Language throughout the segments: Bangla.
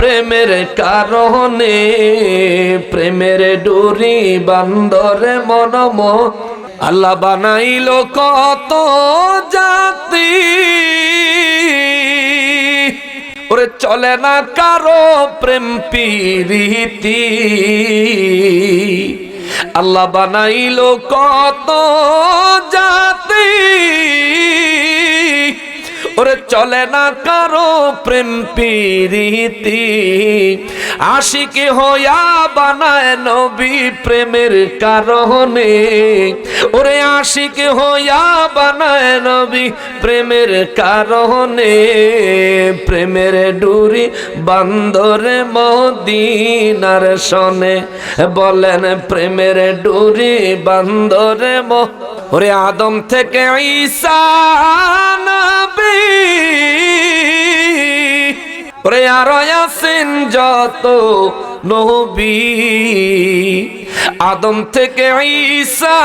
প্রেমের কারণে, প্রেমের ডুরি বান্দরে মনম। আল্লাহ বানাইল কত জাতি, ওরে চলে না কারো প্রেম প্রীতি। আল্লাহ বানাইল কত জাতি, ওরে চলে না কারো প্রেম প্রীতি। আশিকি হইয়া বানায় নবী প্রেমের কারণে, ওরে আশিকি হইয়া বানায় নবী প্রেমের কারণে। প্রেমের ডুরি বান্দরে মদিনার সনে, বলেন প্রেমের ডুরি বান্দরে ওরে আদম থেকে ঈসা নবী, ওরে আরো আছেন যত নবী। আদম থেকে ঈসা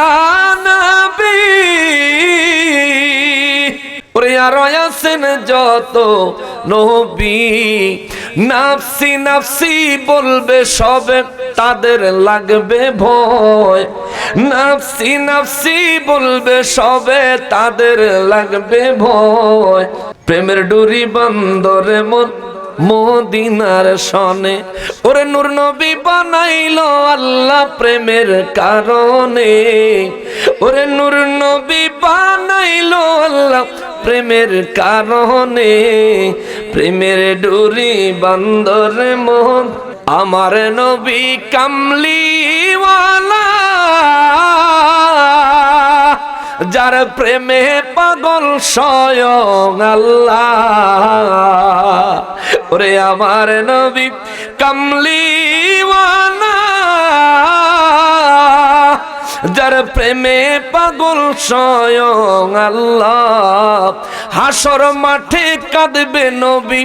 নবী, ওরে আরো আছেন যত নবী। নাফসি নাফসি বলবে সবে, তাদের লাগবে ভয়। নাফসি নাফসি বলবে সবে, তাদের লাগবে ভয়। প্রেমের ডুরি বান্দরে মদিনার সনে, ওরে নূর নবী বানাইলো আল্লাহ প্রেমের কারণে। ওরে নূর নবী বানাইলো আল্লাহ প্রেমের কারণে। প্রেমের ডুরি বান্দরে আমার নবী কামলিওয়ালা, যার প্রেমে পাগল স্বয়ং আল্লাহ। ওরে আমার নবী কামলিওয়ালা, যার প্রেমে পাগল স্বয়ং আল্লাহ। হাসর মাঠে কাঁদবে নবী,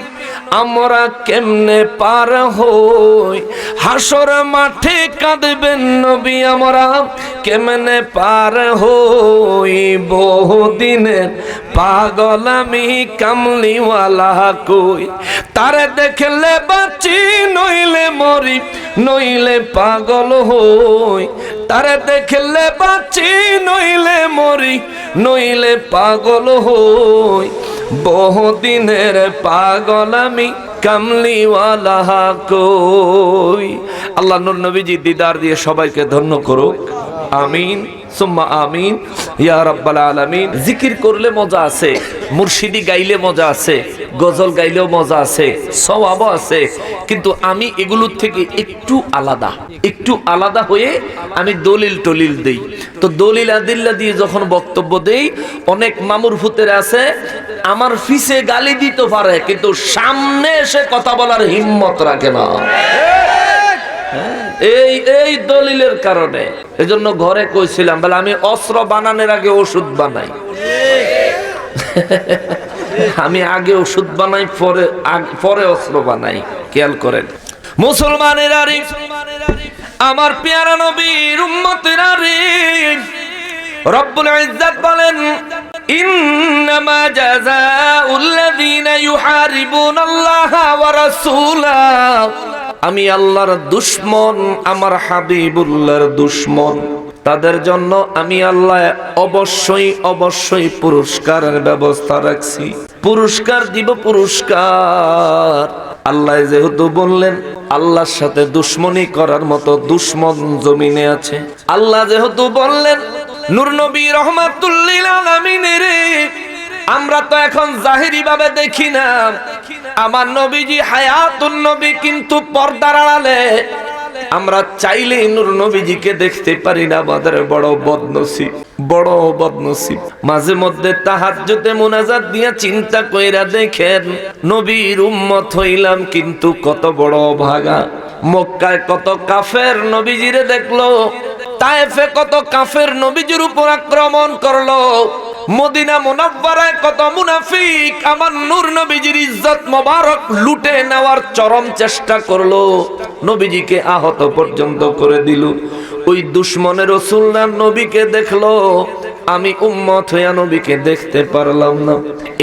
আমরা কেমনে পার হই। হাসর মাঠে কাঁদবেন নবী, আমরা কেমনে পার হই। বহুদিনের পাগল আমি কামলিওয়ালা কই, তারে দেখলে বাঁচি নইলে মরি, নইলে পাগল হই। তারে দেখলে বাঁচি নইলে মরি, নইলে পাগল হই। বহুদিনের পাগল আমি কামলিওয়ালা কই। আল্লাহ নূর নবীজি দিদার দিয়ে সবাইকে ধন্য করুক, আমিন সুম্মা আমিন ইয়া রাব্বাল আলামিন। জিকির করলে মজা আছে, মুর্শিদি গাইলে মজা আছে, গজল গাইলেও মজা আছে, সওয়াবও আছে, কিন্তু আমি এগুলোর থেকে একটু আলাদা হয়ে আমি দলিল টলিল দেই। তো দলিল আদিল্লা দিয়ে যখন বক্তব্য দেই, অনেক মামুর ফুতের আছে আমার ফিসে গালি দিতে পারে, কিন্তু সামনে এসে কথা বলার হিম্মত রাখে না। এই দলিলের কারণে এজন্য ঘরে কইছিলাম, বলে আমি অস্ত্র বানানোর আগে ওষুধ বানাই। আমি আগে ওষুধ বানাই, পরে অস্ত্র বানাই। খেয়াল করেন মুসলমানের আরে, আমার পেয়ারা নবীর উম্মতের আরে, রব্বুল ইজ্জত বলেন ইন্নামা জাযাউল্লাযীনা ইউহারিবুনাল্লাহা ওয়া রাসূলাহু। আমি আল্লাহর দুশমন, আমার হাবিবুল্লাহর দুশমন, তাদের জন্য আমি আল্লাহ অবশ্যই পুরস্কারের ব্যবস্থা রাখছি। পুরস্কার দিব, পুরস্কার। আল্লাহ যেহেতু বললেন আল্লাহর সাথে দুশ্মনী করার মতো দুশ্মন জমিনে আছে, আল্লাহ যেহেতু বললেন নূর নবী রাহমাতুল লিল আলামিনের, আমরা তো এখন জাহিরি ভাবে দেখি না। আমার নবীজি হায়াতুন নবী, কিন্তু পর্দার আড়ালে আমরা চাইলে নূর নবীজিকে দেখতে পারি না। আমাদের বড় বদনসিব। মাঝে মধ্যে তাহাজ্জুদে মুনাজাত দিয়া চিন্তা কইরা দেখেন, নবীর উম্মত হইলাম কিন্তু কত বড় ভাগা। মক্কায় কত কাফের নবীজিরে দেখলো, তায়েফে কত কাফের নবীজির উপর আক্রমণ করলো, মদিনা মুনাওয়ারায় কত মুনাফিক আমার নূর নবীজির ইজ্জত মোবারক লুটে নেওয়ার চরম চেষ্টা করলো, নবীজিকে আহত পর্যন্ত করে দিল। ওই দুশমনের রাসূলুল্লাহ নবীকে দেখলো, আমি উম্মত হইয়া নবীকে দেখতে পারলাম না।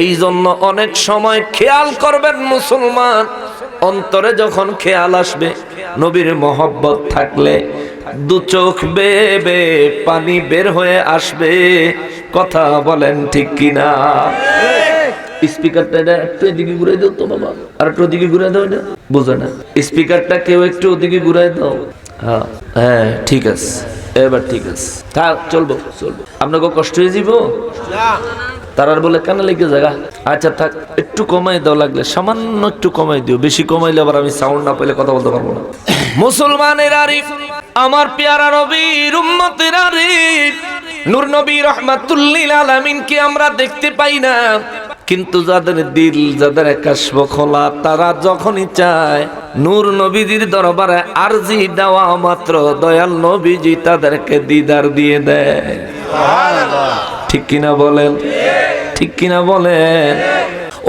এই জন্য অনেক সময় খেয়াল করবেন মুসলমান, অন্তরে যখন খেয়াল আসবে, নবীর মহব্বত থাকলে দু চোখ বেয়ে পানি বের হয়ে আসবে। কথা বলেন ঠিক কিনা? স্পিকারটা একটু এদিকে ঘুরাই দাও তো বাবা, আর একটু ওদিকে ঘুরাই দাও। এটা বুঝো না, স্পিকারটা কেউ একটু ওদিকে ঘুরাই দাও। হ্যাঁ হ্যাঁ ঠিক আছে, এবার ঠিক আছে, থাক চলবো চলবো। আপনাকে কষ্ট হয়ে যাব তারার বলে কানে লেগে জায়গা। আচ্ছা থাক, একটু কমাই দাও, লাগলে সামান্য একটু কমাই দিও, বেশি কমাইলে আবার আমি সাউন্ড না পেলে কথা বলতে পারবো না। মুসলমানের আরিফ, আমার পেয়ারা নবীর উম্মতের আরিফ নূর নবী রহমাতুল্লিল আলামিনকে আমরা দেখতে পাই না, কিন্তু যাদের দিল, যাদের কাশফ খোলা, তারা যখনই চায় নূর নবীজির দরবারে আরজি দেওয়া মাত্র দয়াল নবীজি তাদেরকে দিদার দিয়ে দেয়। ঠিক কিনা বলেন? ঠিক কিনা বলেন?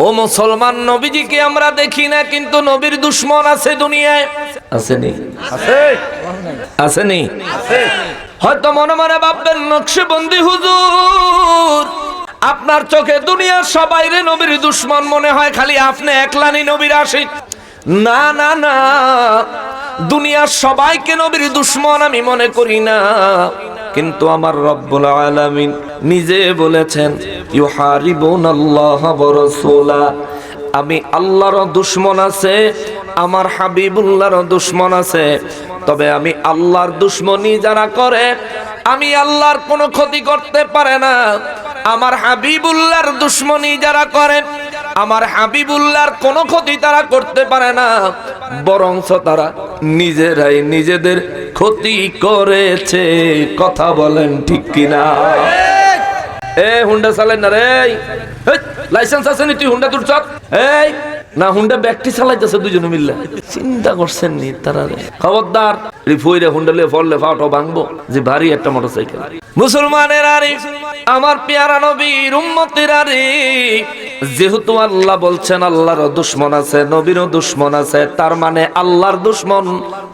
ও মুসলমান, নবীজিকে আমরা দেখি না, কিন্তু নবীর দুশ্মন আছে দুনিয়ায়। আসেনি? আসেনি? হয়তো মনে মনে ভাববেন নকশবন্দি হুজুর, আপনার চোখে দুনিয়ার সবাই রে নবীর দুশ্মন মনে হয়, খালি আপনি একলানি নবীর আশিক। না না না, দুনিয়ার সবাইকে নবীর দুশ্মন আমি মনে করি না, কিন্তু আমার রব্বুল আলামিন নিজে বলেছেন ইউহারিবুনাল্লাহ ওয়া রাসূলা, আমি আল্লাহর দুশ্মন আছে, আমার হাবিবুল্লাহর দুশ্মন আছে। তবে আমি আল্লাহর দুশ্মনী যারা করে, আমি আল্লাহর কোনো ক্ষতি করতে পারে না। আমার হাবিবুল্লাহর দুশ্মনী যারা করে, আমার হাবিবুল্লাহর কোনো ক্ষতি তারা করতে পারে না, বরঞ্চ তারা নিজেরাই নিজেদের ক্ষতি করেছে। কথা বলেন ঠিক কিনা? এ হুন্ডা চালাই না রে, লাইসেন্স আছে নি? তুই হুন্ডা দূর চল। এই না, হুন্ডা ব্যক্তি চালাইতেছে দুজনে মিললে, চিন্তা করছেন নি তারা? খবরদার, রিফুইরে হুন্ডা লিয়ে ফললে ফাটো ভাঙবো, যে ভারী একটা মোটরসাইকেল। মুসলমানের আরিফ, আমার পেয়ারা নবীর উম্মতের আরিফ, যেহেতু আল্লাহ বলছেন আল্লাহর দুশ্মন আছে, নবীরও দুশ্মন আছে, তার মানে আল্লাহর দুশ্মন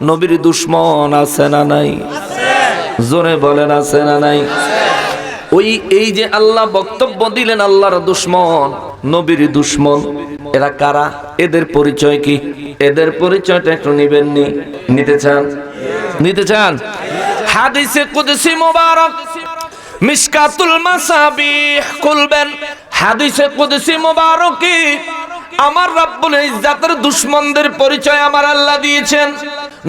নবীর দুশ্মন আছে না নাই? জোরে বলেন আছে না নাই? ওই এই যে আল্লাহ বক্তব্য দিলেন আল্লাহর দুশ্মন, নবীর দুশ্মন, এরা কারা? এদের পরিচয় কি? এদের পরিচয়টা একটু নিবেননি? নিতে চান? নিতে চান? হাদিসে কুদসি মুবারক মিশকাতুল মাসাবিহ খুলবেন। হাদিসে কুদসি মুবারকে আমার রব্বুল ইজ্জাতের দুশমনদের পরিচয় আমার আল্লাহ দিয়েছেন,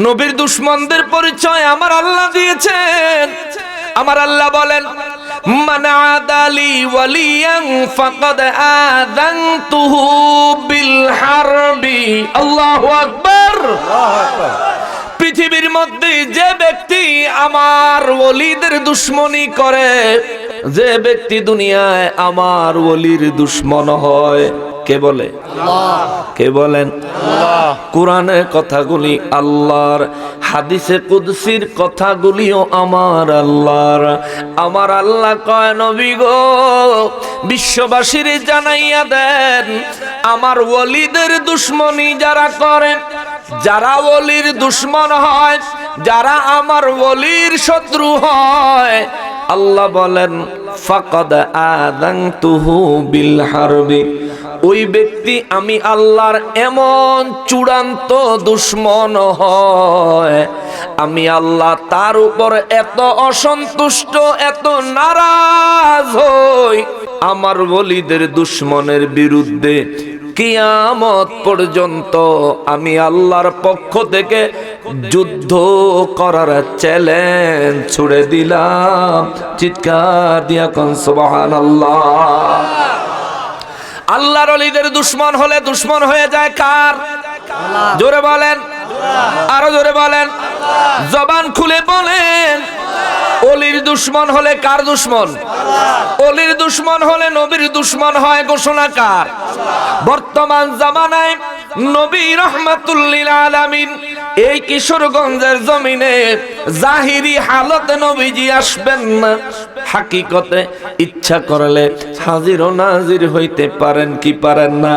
নবীর দুশমনদের পরিচয় আমার আল্লাহ দিয়েছেন। আমার আল্লাহ বলেন, মান আদালি ওয়ালিয়ান ফাকাদ আযানতুহু বিল হারবি। আল্লাহু আকবার। পৃথিবীর মধ্যে যে ব্যক্তি আমার ওলিদের দুশমনি করে, যে ব্যক্তি দুনিয়ায় আমার ওলির দুশমন হয়, কে বলে? আল্লাহ। কে বলেন? আল্লাহ। কোরআনের কথাগুলি আল্লাহর, হাদিসে কুদসির কথাগুলিও আমার আল্লাহর। আমার আল্লাহ কয়, নবী গো, বিশ্ববাসীর জানাইয়া দেন, আমার ওলিদের দুশমনি যারা করে, যারা ওলির দুশমন হয়, যারা আমার ওলির শত্রু হয়, আল্লাহ বলেন ফাকাদ আযানতুহু বিল হারবি, ওই ব্যক্তি আমি আল্লাহর এমন চূড়ান্ত দুশমন হয়, আমি আল্লাহ তার উপর এত অসন্তুষ্ট, এত নারাজ হই, আমার ওলিদের দুশমনের বিরুদ্ধে কিয়ামত পর্যন্ত আমি আল্লাহর পক্ষ থেকে যুদ্ধ করার চ্যালেঞ্জ ছুড়ে দিলাম। চিৎকার দিয়া কোন সুবহানাল্লাহ। আল্লাহর ওলিদের দুশমন হলে দুশমন হয়ে যায় কার? জোরে বলেন, আরো জোরে বলেন, জবান খুলে বলেন। ওলির দুশমন হলে কার দুশমন? ওলির দুশমন হলে নবীর দুশমন হয়। ঘোষণা কার? বর্তমান জামানায় নবী রহমাতুল্লিল আলামিন এই কিশোরগঞ্জের জমিনে জাহিরি হালতে নবীজি আসবেন না, হাকিকতে ইচ্ছা করলে হাজির ও নাজির হইতে পারেন কি পারেন না?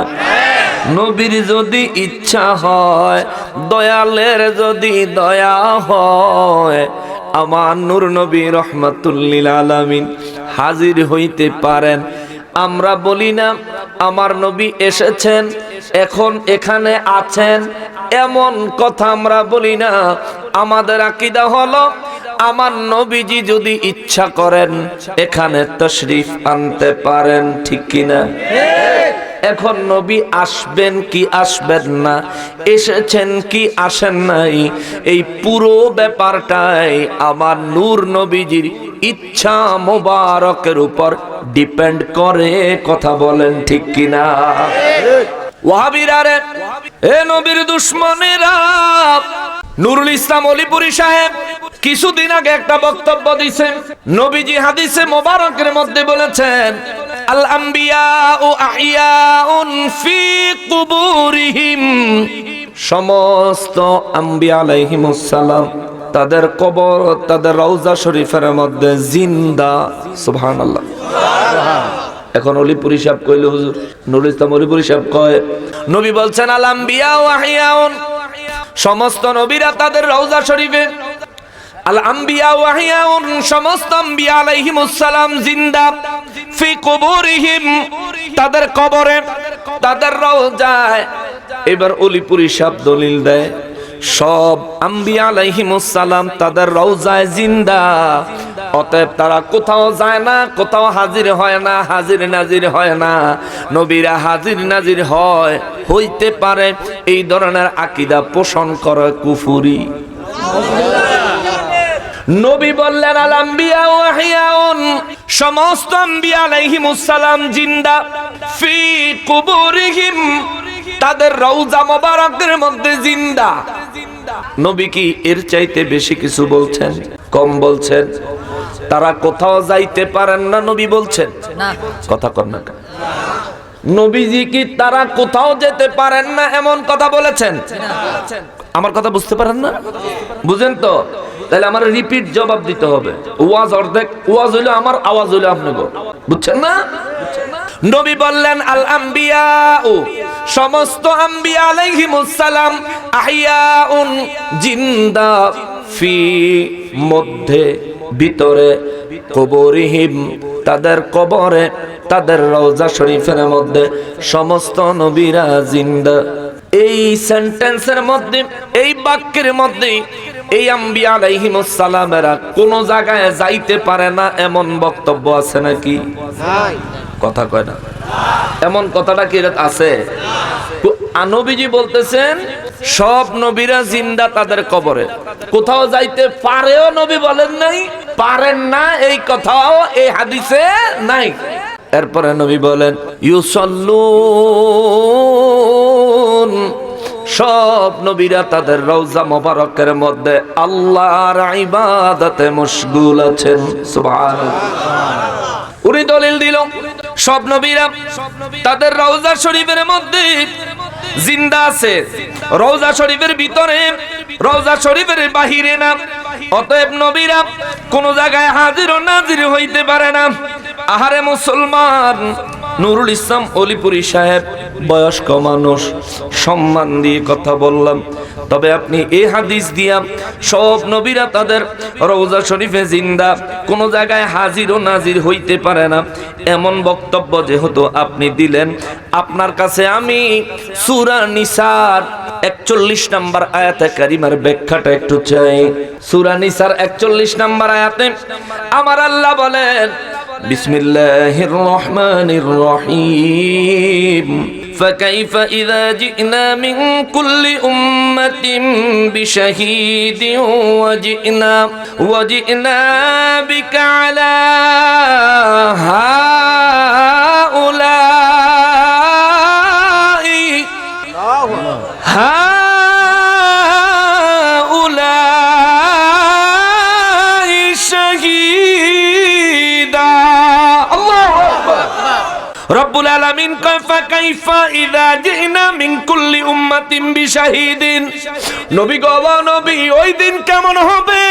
নবীর যদি ইচ্ছা হয়, দয়ালের যদি দয়া হয়, আমার নূর নবী রহমাতুল্লিল আলামিন হাজির হইতে পারেন। আমরা বলি না আমার নবী এসেছেন, এখন এখানে আছেন, এমন কথা আমরা বলি না। আমাদের আকীদা হলো আমার নবীজি যদি ইচ্ছা করেন এখানে তাশরীফ আনতে পারেন, ঠিক কিনা? এখন নবী আসবেন কি আসবেন না, এসেছেন কি আসেন নাই, এই পুরো ব্যাপারটাই আমার নূর নবীজির ইচ্ছা মোবারকের উপর ডিপেন্ড করে। কথা বলেন ঠিক কিনা? ওয়াহাবীরা রে, এ নবীর দুশমনেরা, নুরুল ইসলাম অলিপুরি সাহেব কিছুদিন আগে একটা বক্তব্য দিয়েছেন। নবীজি হাদিসে মোবারকের মধ্যে বলেছেন, আল আম্বিয়াউ আহিয়াউন ফি কুবুরিহিম, সমস্ত আম্বিয়া আলাইহিমুস সালাম তাদের কবর, তাদের রওজা শরীফের মধ্যে জিন্দা। সুবহানাল্লাহ। এখন অলিপুরি সাহেব কইল, হুজুর নুরুল ইসলাম অলিপুরি সাহেব কয়, নবী বলছেন আল আম্বিয়াউ আহিয়াউন, সমস্ত নবীরা তাদের রওজা শরীফে, আল আম্বিয়া ওয়াহিয়াউন, সমস্ত আম্বিয়া আলাইহিমুস সালাম জিন্দা, ফি কুবুরিহিম, তাদের কবরে, তাদের রওজায়। এবার অলিপুরি সাহেব দলিল দেয়, সব আম্বিয়া আলাইহিমুস সালাম তাদের রওজায় জিন্দা, অতএব তারা কোথাও যায় না, কোথাও হাজির হয় না, হাজির নাজির হয় না। নবীরা হাজির নাজির হয়, হইতে পারে, এই ধরনের আকীদা পোষণ করে কুফরি। নবী বললেন আল আম্বিয়া ওয়াহিয়াউন, সমস্ত আম্বিয়া আলাইহিমুস সালাম জিন্দা, ফি কুবুরিহিম, তাদের রওজা মোবারকের মধ্যে জিন্দা। নবী কি এর চাইতে বেশি কিছু বলছেন? কম বলছেন? তারা কোথাও যাইতে পারেন না নবী বলছেন না? কথা কর না। নবীজি কি তারা কোথাও যেতে পারেন না এমন কথা বলেছেন? আমার কথা বুঝতে পারেন না? বুঝেন তো? তাহলে আমার রিপিট জবাব দিতে হবে। ওয়াজ অর্ধেক, ওয়াজ হইলো আমার, আওয়াজ হইলো আপনাকে। বুঝছেন না? নবী বললেন আল আম্বিয়াউ, সমস্ত আম্বিয়া আলাইহিমুস সালাম আহিয়াউন, জিন্দা, ফি, মধ্যে, ভিতরে, কুবুরিহিম, তাদের কবরে, তাদের রওজা শরীফের মধ্যে সমস্ত নবীরা জিন্দা। এই সেন্টেন্সের মধ্যে, এই বাক্যের মধ্যে এই আম্বিয়া আলাইহিমুস সালামেরা কোন জায়গায় যাইতে পারে না এমন বক্তব্য আছে নাকি? কথা কয় না। এমন কথাটা কি আছে? নবীজি বলতেছেন সব নবীরা জিন্দা তাদের কবরে, কোথাও যাইতে পারেও নবী বলেন নাই, পারেন না এই কথাও এই হাদিসে নাই। এরপরে নবী বলেন ইউসাল্লুন, সব নবীরা তাদের রওজা মোবারকের মধ্যে আল্লাহর ইবাদতে মশগুল আছেন। সুবহানাল্লাহ। উনি দলিল দিল সব নবীরা তাদের রওজা শরীফের মধ্যে জিন্দা আছে, রওজা শরীফের ভিতরে, রওজা শরীফের বাহিরে না। অতএব নবীরা কোন জায়গায় হাজির ও নাজির হইতে পারে না। আহারে মুসলমান, নুরুল ইসলাম অলিপুরি সাহেব বয়স্ক মানুষ, সম্মান দিয়ে কথা বললাম, তবে আপনি এই হাদিস দিয়া সব নবীরা তাদের রওজা শরীফে জিন্দা, কোন জায়গায় হাজির ও নাজির হইতে পারে না এমন বক্তব্য যেহেতু আপনি দিলেন, আপনার কাছে আমি সূরা নিসার 41 নম্বর আয়াতে কারিমার ব্যাখ্যাটা একটু চাই। সূরা নিসার 41 নম্বর আয়াতে আমার আল্লাহ বলেন, বিসমিল্লাহির রহমানির রহিম, فكيف إذا جئنا من كل أمة بشهيد وجئنا بك على هؤلاء شهيدا। রব্বুল আলামিন কয় ফাকাইফা ইযা জিনা মিন কুল্লি উম্মাতিন বিশাহিদিন, নবী গো নবী ওই দিন কেমন হবে?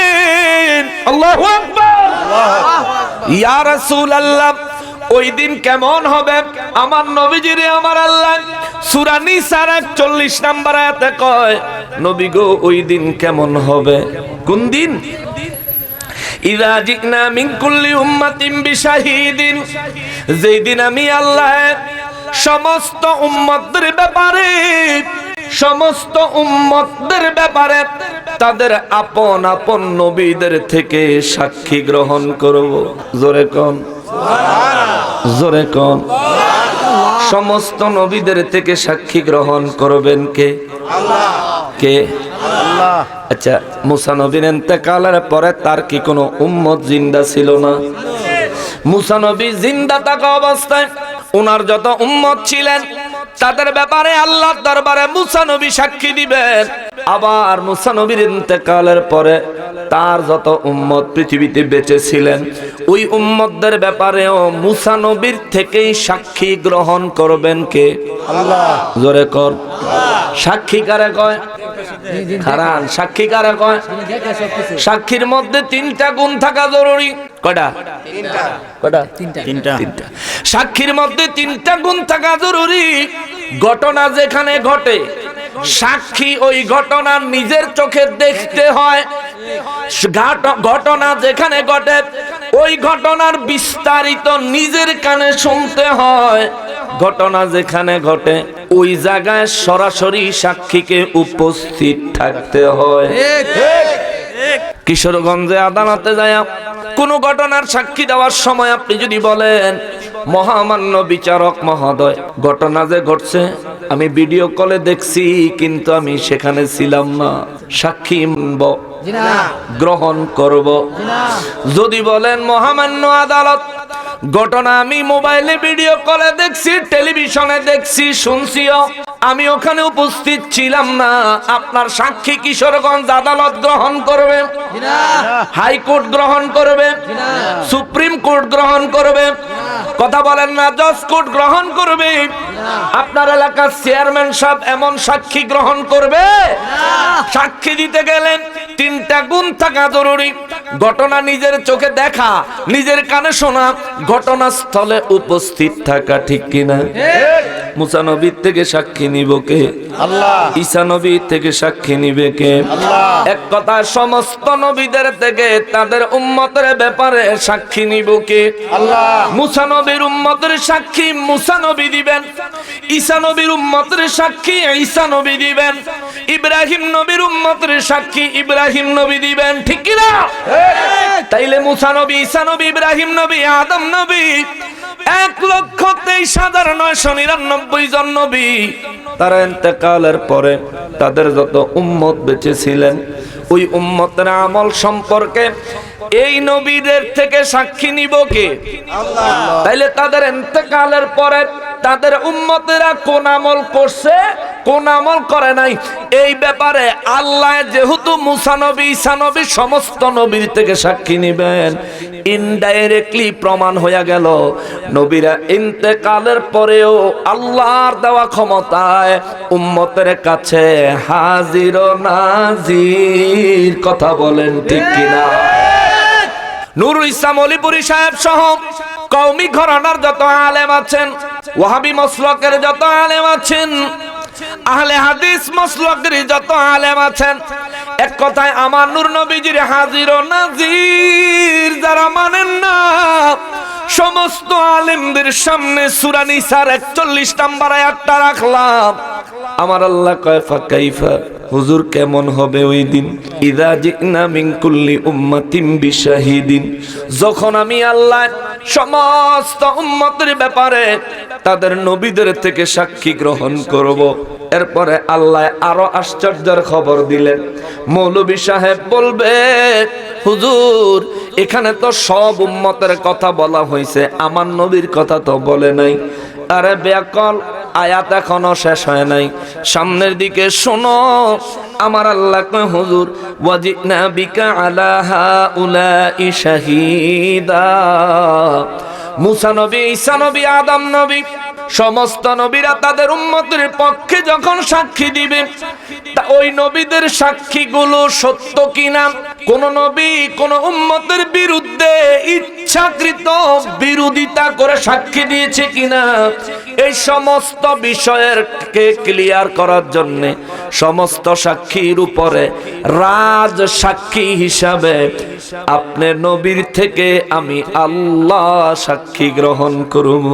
আল্লাহু আকবার। ইয়া রাসূলুল্লাহ, ওই দিন কেমন হবে? আমার নবীজিরে আমার আল্লাহ সূরা নিসার 41 নম্বর আয়াতে কয়, নবী গো ওই দিন কেমন হবে? কোন দিন? ইযা জিনা মিন কুল্লি উম্মাতিন বিশাহিদিন, যেই দিন আমি আল্লাহ সমস্ত উম্মতদের ব্যাপারে, সমস্ত উম্মতদের ব্যাপারে তাদের আপন আপন নবীদের থেকে সাক্ষী গ্রহণ করব। জোরে কোন সুবহানাল্লাহ, জোরে কোন সুবহানাল্লাহ। সমস্ত নবীদের থেকে সাক্ষী গ্রহণ করবেন কে? আল্লাহ। কে? আল্লাহ। আচ্ছা, মুসা নবীর ইন্তেকালের পরে তার কি কোনো উম্মত জিন্দা ছিল না? মুসা নবী জিন্দা থাকা অবস্থায় ওনার যত উম্মত ছিলেন তাদের ব্যাপারে আল্লাহর দরবারে মুসা নবী সাক্ষী দিবেন। আবার মুসা নবীর ইন্তেকালের পরে তার যত উম্মত পৃথিবীতে বেঁচে ছিলেন ওই উম্মতদের ব্যাপারেও মুসা নবীর থেকেই সাক্ষী গ্রহণ করবেন কে? আল্লাহ। জোরে কর সাক্ষী কারে কয়? হারান সাক্ষী কারে কয়? সাক্ষীর মধ্যে তিনটা গুণ থাকা জরুরি। কয়টা? কয়টা? তিনটা। সাক্ষীর মধ্যে তিনটা গুণ থাকা জরুরি। ঘটনা যেখানে ঘটে সাক্ষী ওই ঘটনা নিজের চোখে দেখতে হয়। ঘটনা যেখানে ঘটে ওই ঘটনার বিস্তারিত নিজের কানে শুনতে হয়। ঘটনা যেখানে ঘটে ওই জায়গায় সরাসরি সাক্ষীকে উপস্থিত থাকতে হয়। কিশোরগঞ্জে আদালতে যায় কোন ঘটনার সাক্ষী দেওয়ার সময় আপনি যদি বলেন, মহামান্য বিচারক মহোদয়, ঘটনা যে ঘটছে আমি ভিডিও কলে দেখছি কিন্তু আমি সেখানে ছিলাম না, সাক্ষী গ্রহণ করব। যদি বলেন, মহামান্য আদালত, ঘটনা আমি মোবাইলে ভিডিও কলে দেখছি, টেলিভিশনে দেখছি, শুনছিও, আমি ওখানে উপস্থিত ছিলাম না, আপনার সাক্ষী কিশোরগঞ্জ আদালত গ্রহণ করবে? হাইকোর্ট গ্রহণ করবে? সুপ্রিম কোর্ট গ্রহণ করবে? কথা বলেন না, জজ কোর্ট গ্রহণ করবে? আপনার এলাকার চেয়ারম্যান সাহেব এমন সাক্ষী গ্রহণ করবে? সাক্ষী দিতে গেলেন তিনটা গুণ থাকা জরুরি। ঘটনা নিজের চোখে দেখা, নিজের কানে শোনা, ঘটনাস্থলে উপস্থিত থাকা। ঠিক কিনা? মুসা নবীর থেকে সাক্ষী নিব কে? আল্লাহ। ঈসা নবীর থেকে সাক্ষী নিবে কে? আল্লাহ। এক কথায় সমস্ত নবীদের থেকে তাদের উম্মতের ব্যাপারে সাক্ষী নিব কে? আল্লাহ। মুসা নবীর উম্মতের সাক্ষী মুসা নবী দিবেন, ঈসা নবীর উম্মতের সাক্ষী ঈসা নবী দিবেন, ইব্রাহিম নবীর উম্মতের সাক্ষী ইব্রাহিম নবী দিবেন। ঠিক কি না? তাইলে মুসা নবী, ঈসা নবী, ইব্রাহিম নবী, আদম নবী, 1,23,999 জন নবী, তারা ইন্তেকালের পরে তাদের যত উম্মত বেঁচে ছিলেন ওই উম্মতের আমল সম্পর্কে এই নবীদের থেকে সাক্ষী নিব কে? আল্লাহ। তাইলে তাদের ইন্তেকালের পরে তাদের উম্মতেরা কোন আমল করছে, কোন আমল করে নাই, এই ব্যাপারে আল্লাহ যেহেতু মুসা নবী, ঈসা নবী সমস্ত নবীর থেকে সাক্ষী নিবেন, ইনডাইরেক্টলি প্রমাণ হয়ে গেল নবীরা ইন্তেকালের পরেও আল্লাহর দেওয়া ক্ষমতায় উম্মতের কাছে হাজির ও নাজির। কথা বলেন ঠিক কিনা? নুরুল ইসলাম অলিপুরি সাহেব সহ কওমি ঘরানার যত আলেম আছেন, ওয়াহাবি মসলকের যত আলেম আছেন, আহলে হাদিস মসলকের যত আলেম আছেন, এক কথায় আমার নূর নবীজির হাজির ও নাজির যারা মানেন না, সমস্ত আলেমদের সামনে সূরা নিসার 41 নম্বর আয়াতটা রাখলাম। আমার আল্লাহ কয়, ফাকাইফা, হুজুর কেমন হবে ওই দিন, ইযা জিনা মিন কুল্লি উম্মাতিন বিশাহিদিন, যখন আমি আল্লাহ সমস্ত উম্মতের ব্যাপারে তাদের নবীদের থেকে সাক্ষী গ্রহণ করব। এরপরে আল্লাহ আরো আশ্চর্যের খবর দিলেন। মৌলভী সাহেব বলবে, হুজুর এখানে তো সব উম্মতের কথা বলা হয়েছে, আমার নবীর কথা তো বলে নাই। আরে বেয়াকল, আয়াত এখনো শেষ হয় নাই, সামনের দিকে শোনো। আমার আল্লাহ কয়, হুজুর ওয়াজিনা বিকা আলা হাউলাই শাহিদা। মুসা নবী, ঈসা নবী, আদম নবী সমস্ত নবীরা তাদের উম্মতের পক্ষে যখন সাক্ষী দিবে, তা ওই নবীদের সাক্ষীগুলো সত্য কিনা, কোন নবী কোন উম্মতের বিরুদ্ধে ইচ্ছাকৃত বিরোধিতা করে সাক্ষী দিয়েছে কিনা, এই সমস্ত বিষয়ের কে ক্লিয়ার করার জন্য সমস্ত সাক্ষীর উপরে রাজ সাক্ষী হিসাবে আপনার নবীর থেকে আমি আল্লাহ সাক্ষী গ্রহণ করব।